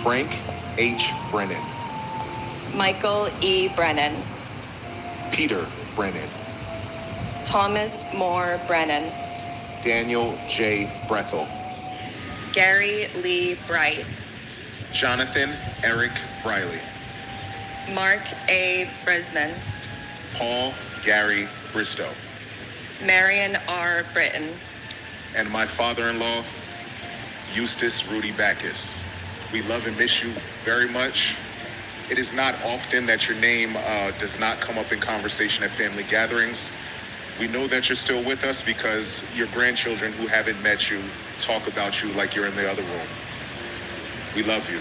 Frank H. Brennan, Michael E. Brennan, Peter Brennan, Thomas Moore Brennan, Daniel J. Brethel, Gary Lee Bright, Jonathan Eric Briley, Mark A. Brisman, Paul Gary Bristow, Marion R. Britton, and my father-in-law, Eustace Rudy Backus. We love and miss you very much. It is not often that your name does not come up in conversation at family gatherings. We know that you're still with us because your grandchildren who haven't met you talk about you like you're in the other room. We love you.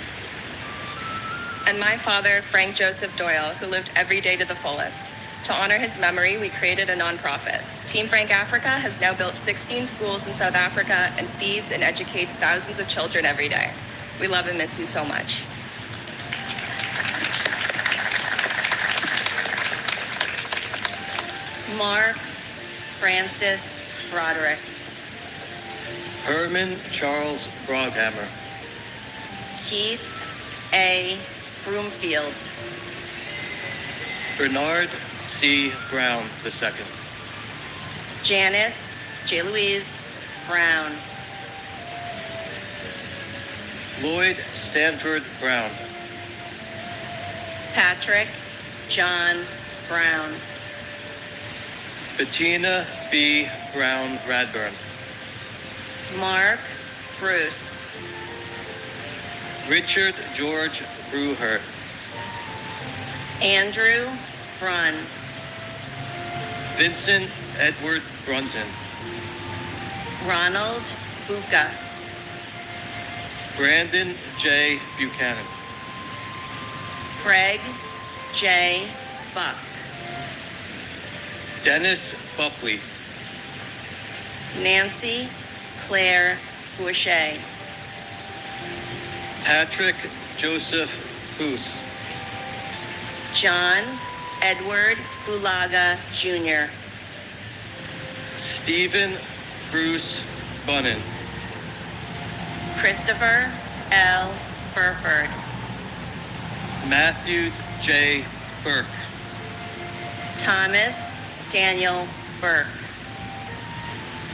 and my father, Frank Joseph Doyle, who lived every day to the fullest. To honor his memory, we created a nonprofit. Team Frank Africa has now built 16 schools in South Africa and feeds and educates thousands of children every day. We love and miss you so much. Mark Francis Broderick, Herman Charles Broadhammer, Keith A. Broomfield, Bernard C. Brown II, Janice J. Louise Brown, Lloyd Stanford Brown, Patrick John Brown. Bettina B. Brown Radburn. Mark Bruce. Richard George Brewhert. Andrew Brunn. Vincent Edward Brunton. Ronald Buca. Brandon J. Buchanan. Craig J. Buck. Dennis Buckley. Nancy Claire Boucher. Patrick Joseph Boos. John Edward Bulaga Jr. Stephen Bruce Bunnan. Christopher L. Burford. Matthew J. Burke. Thomas Daniel Burke.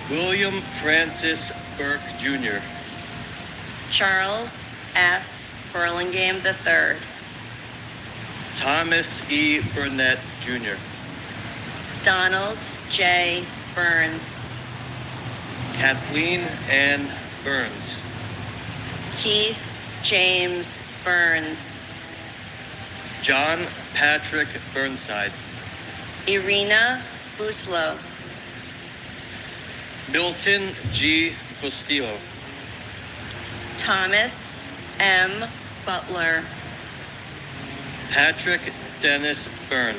William Francis Burke Jr. Charles F. Burlingame III. Thomas E. Burnett Jr. Donald J. Burns. Kathleen Ann Burns. Keith James Burns. John Patrick Burnside. Irina Buslow. Milton G. Bustillo. Thomas M. Butler. Patrick Dennis Byrne.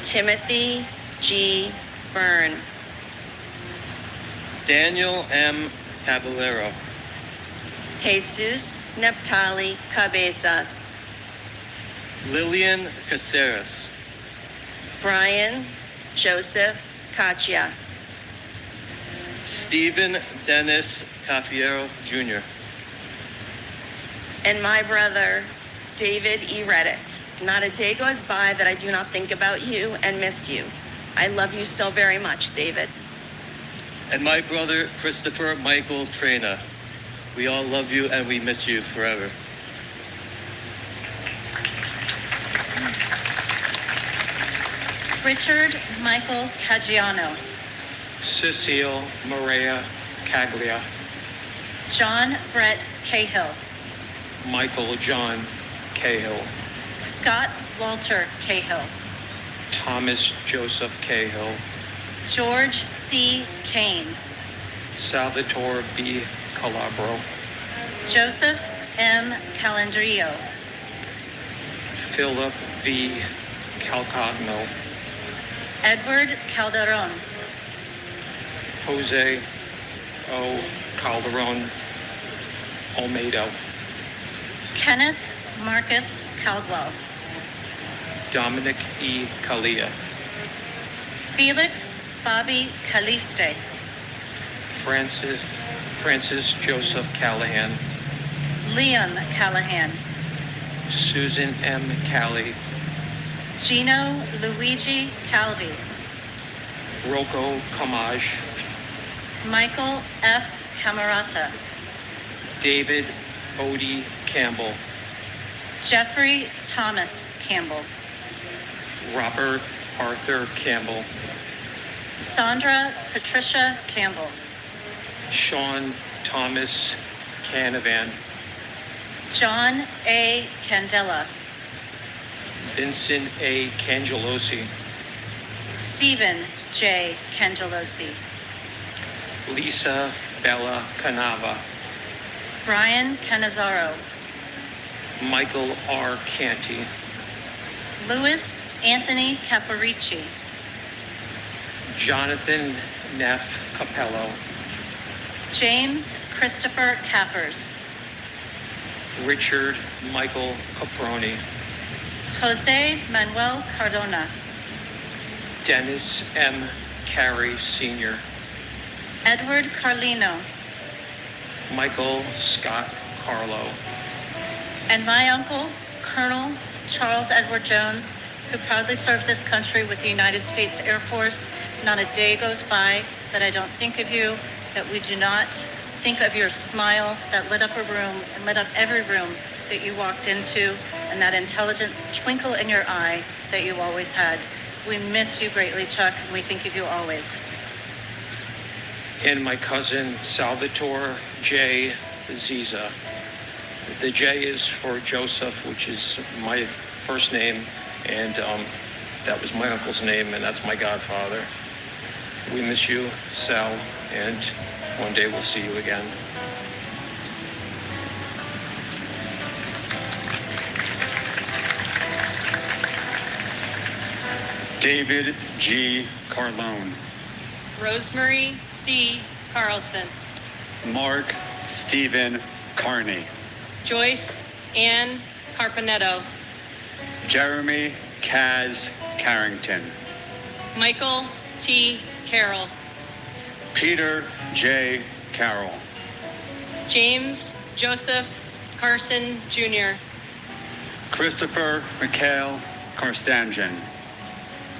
Timothy G. Byrne. Daniel M. Caballero. Jesus Neptali Cabezas. Lillian Caceres. Brian Joseph Caccia. Stephen Dennis Cafiero Jr. And my brother, David E. Reddick. Not a day goes by that I do not think about you and miss you. I love you so very much, David. And my brother, Christopher Michael Traina. We all love you and we miss you forever. Richard Michael Caggiano. Cecile Maria Caglia. John Brett Cahill. Michael John Cahill. Scott Walter Cahill. Thomas Joseph Cahill. George C. Kane. Salvatore B. Calabro. Joseph M. Calandrio. Philip V. Calcagno. Edward Calderon. Jose O. Calderon Olmedo. Kenneth Marcus Caldwell. Dominic E. Calia. Felix Bobby Caliste. Francis Joseph Callahan. Liam Callahan. Susan M. Cali. Gino Luigi Calvi. Rocco Camage. Michael F. Camerata. David Odie Campbell. Jeffrey Thomas Campbell. Robert Arthur Campbell. Sandra Patricia Campbell. Sean Thomas Canavan. John A. Candela. Vincent A. Cangelosi. Stephen J. Cangelosi. Lisa Bella Canava. Brian Canizaro. Michael R. Canty. Louis Anthony Caparici. Jonathan Neff Capello. James Christopher Cappers. Richard Michael Caproni. Jose Manuel Cardona. Dennis M. Carey Sr. Edward Carlino. Michael Scott Carlo. And my uncle, Colonel Charles Edward Jones, who proudly served this country with the United States Air Force. Not a day goes by that I don't think of you, that we do not think of your smile that lit up a room and lit up every room that you walked into, and that intelligent twinkle in your eye that you always had. We miss you greatly, Chuck, and we think of you always. And my cousin Salvatore J. Ziza. The J is for Joseph, which is my first name, and that was my uncle's name, and that's my godfather. We miss you, Sal, and one day we'll see you again. David G. Carlone. Rosemary C. Carlson. Mark Stephen Carney. Joyce Ann Carpenetto. Jeremy Kaz Carrington. Michael T. Carroll. Peter J. Carroll. James Joseph Carson Jr. Christopher Mikhail Karstanjan.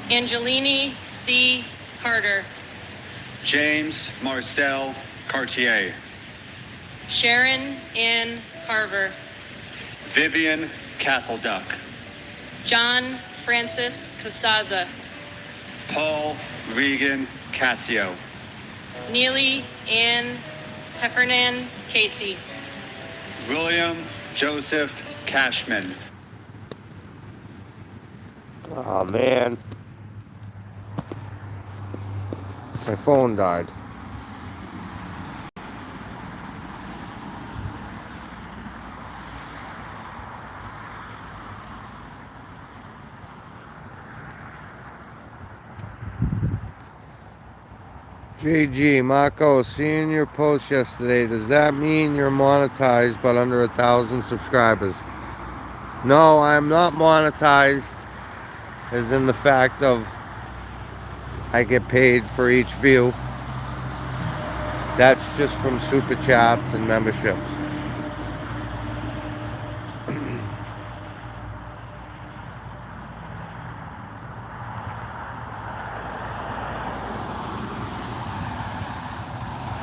Angelini C. Carter. James Marcel Cartier. Sharon Ann Carver. Vivian Castleduck. John Francis Casaza. Paul Regan Cassio. Neely Ann Heffernan Casey. William Joseph Cashman. Oh man. My phone died. JG, Marco, seeing your post yesterday, does that mean you're monetized but under 1,000 subscribers? No, I'm not monetized, as in the fact of I get paid for each view. That's just from super chats and memberships.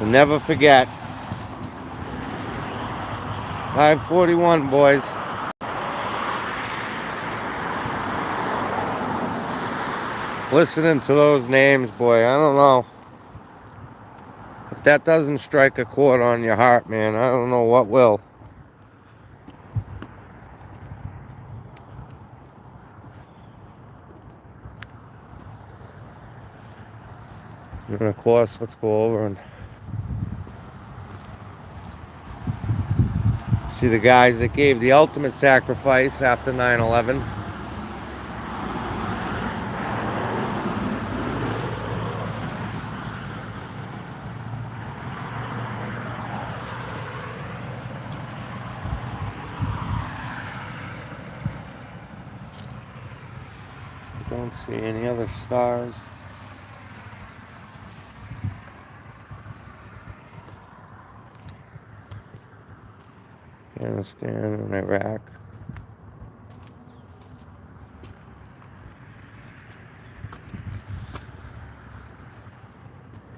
And never forget, 541, boys. Listening to those names, boy, I don't know. If that doesn't strike a chord on your heart, man, I don't know what will. And of course, let's go over and see the guys that gave the ultimate sacrifice after 9/11. Don't see any other stars. Afghanistan and Iraq.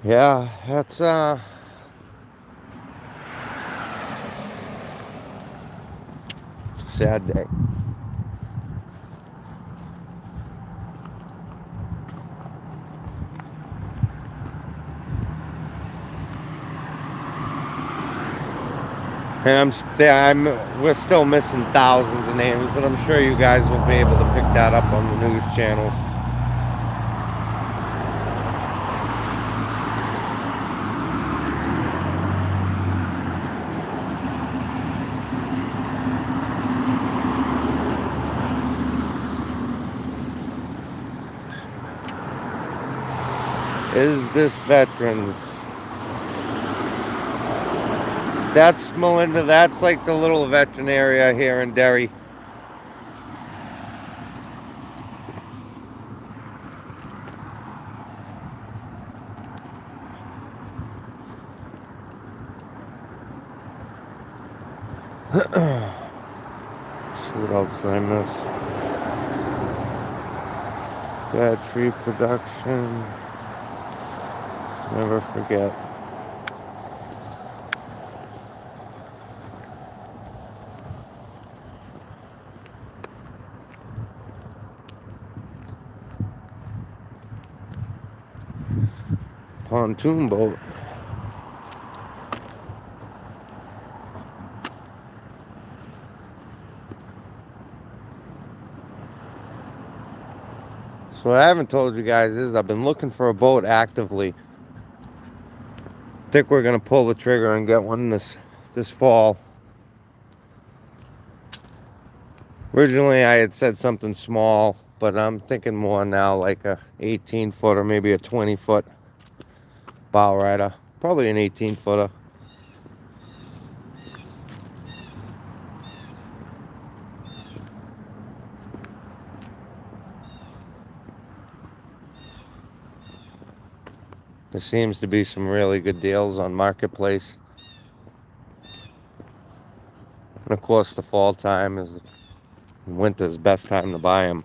Yeah, that's it's a sad day. And we're still missing thousands of names, but I'm sure you guys will be able to pick that up on the news channels. Is this veterans? That's Melinda, that's like the little veteran area here in Derry. See what else did I miss? Battery production. Never forget. pontoon boat. So what I haven't told you guys is I've been looking for a boat actively. Think we're gonna pull the trigger and get one this fall. Originally I had said something small, but I'm thinking more now like a 18-foot or maybe a 20-foot bow rider. Probably an 18-footer. There seems to be some really good deals on Marketplace. And of course the fall time is winter's best time to buy them.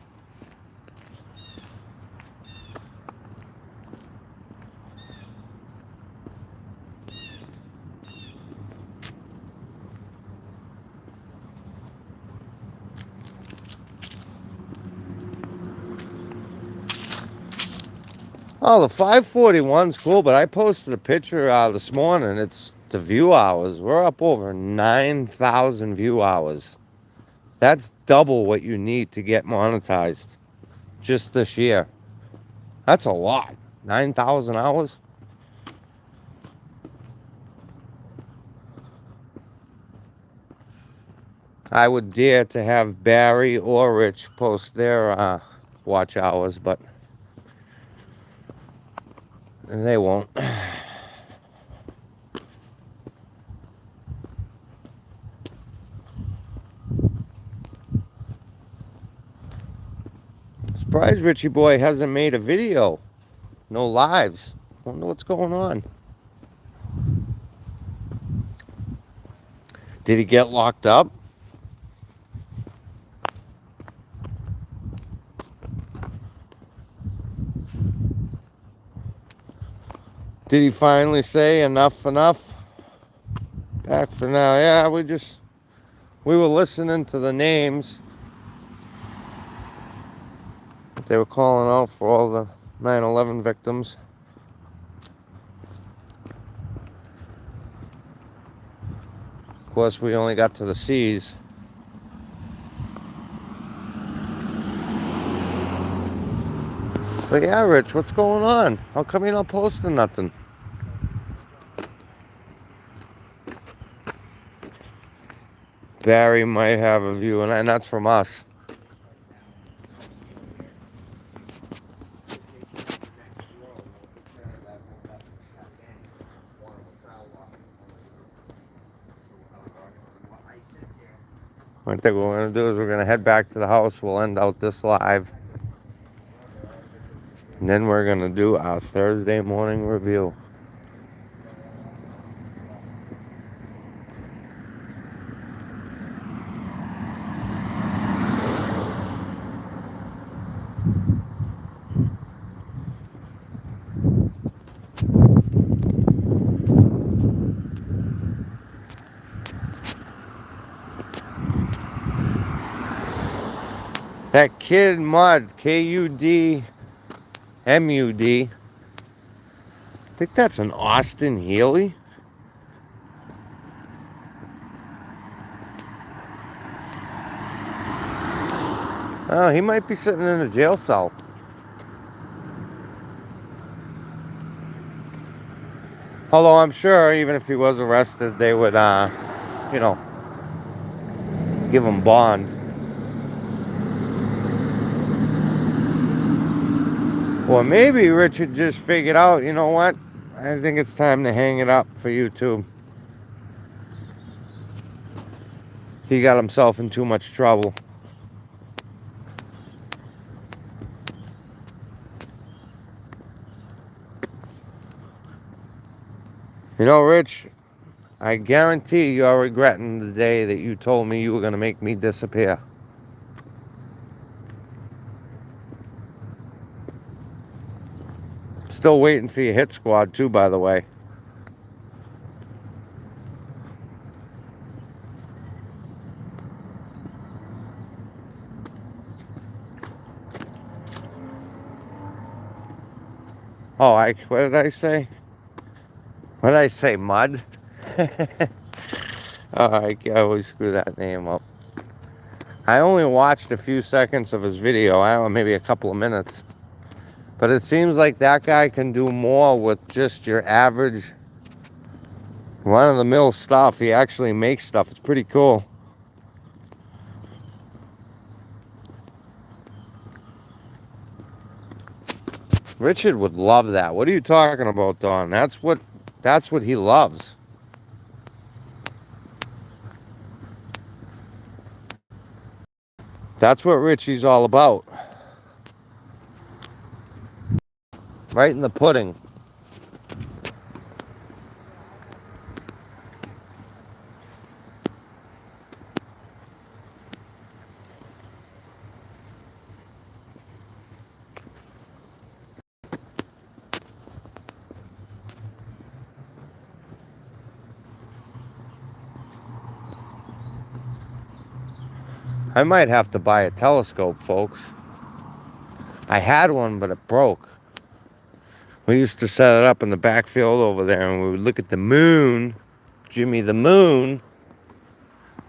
Oh, the 541's cool, but I posted a picture this morning. It's the view hours. We're up over 9,000 view hours. That's double what you need to get monetized just this year. That's a lot. 9,000 hours. I would dare to have Barry or Rich post their watch hours, but they won't. Surprised Richie Boy hasn't made a video. No lives. Wonder what's going on. Did he get locked up? Did he finally say enough? Back for now. Yeah, we were listening to the names. They were calling out for all the 9/11 victims. Of course, we only got to the C's. But yeah, Rich, what's going on? How come you're not posting nothing? Barry might have a view, and that's from us. I think what we're going to do is we're going to head back to the house. We'll end out this live. And then we're going to do our Thursday morning review. That Kid Mud, K-U-D-M-U-D. I think that's an Austin Healy. Oh, he might be sitting in a jail cell. Although I'm sure even if he was arrested, they would, you know, give him bond. Or maybe Richard just figured out, you know what? I think it's time to hang it up for YouTube. He got himself in too much trouble. You know, Rich, I guarantee you're regretting the day that you told me you were going to make me disappear. Still waiting for your hit squad too, by the way. Oh, what did I say? What did I say? Mud? Oh, I always screw that name up. I only watched a few seconds of his video. I don't know, maybe a couple of minutes. But it seems like that guy can do more with just your average run-of-the-mill stuff. He actually makes stuff. It's pretty cool. Richard would love that. What are you talking about, Don? That's what he loves. That's what Richie's all about. Right in the pudding. I might have to buy a telescope, folks. I had one, but it broke. We used to set it up in the backfield over there, and we would look at the moon, Jimmy the Moon,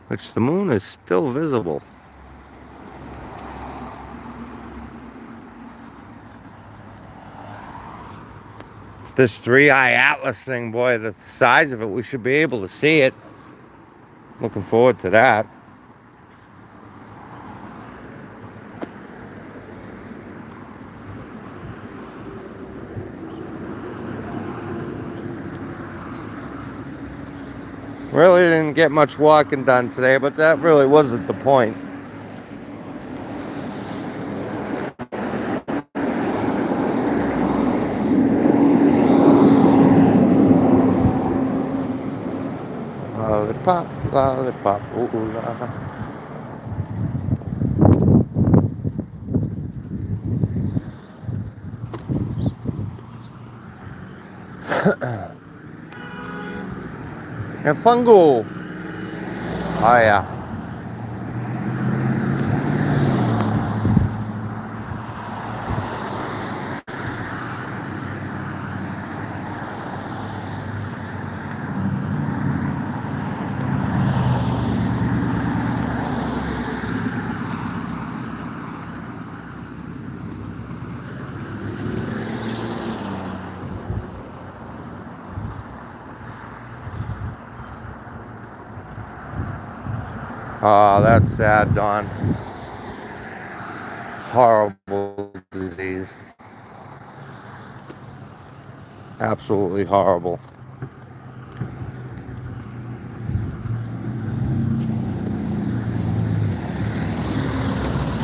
which the moon is still visible. This 3-eye Atlas thing, boy, the size of it, we should be able to see it. Looking forward to that. Really didn't get much walking done today, but that really wasn't the point. Lollipop, lollipop, ooh, ooh, la. And fungal. Oh yeah. Oh, that's sad, Don. Horrible disease. Absolutely horrible.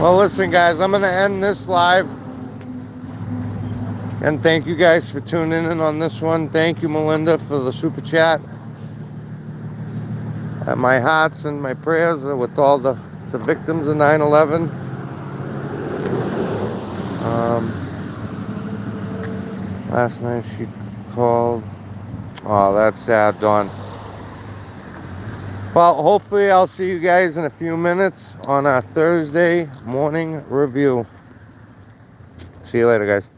Well, listen, guys, I'm going to end this live. And thank you guys for tuning in on this one. Thank you, Melinda, for the super chat. My hearts and my prayers are with all the victims of 9/11. Last night she called. Oh, that's sad, Dawn. Well, hopefully I'll see you guys in a few minutes on our Thursday morning review. See you later, guys.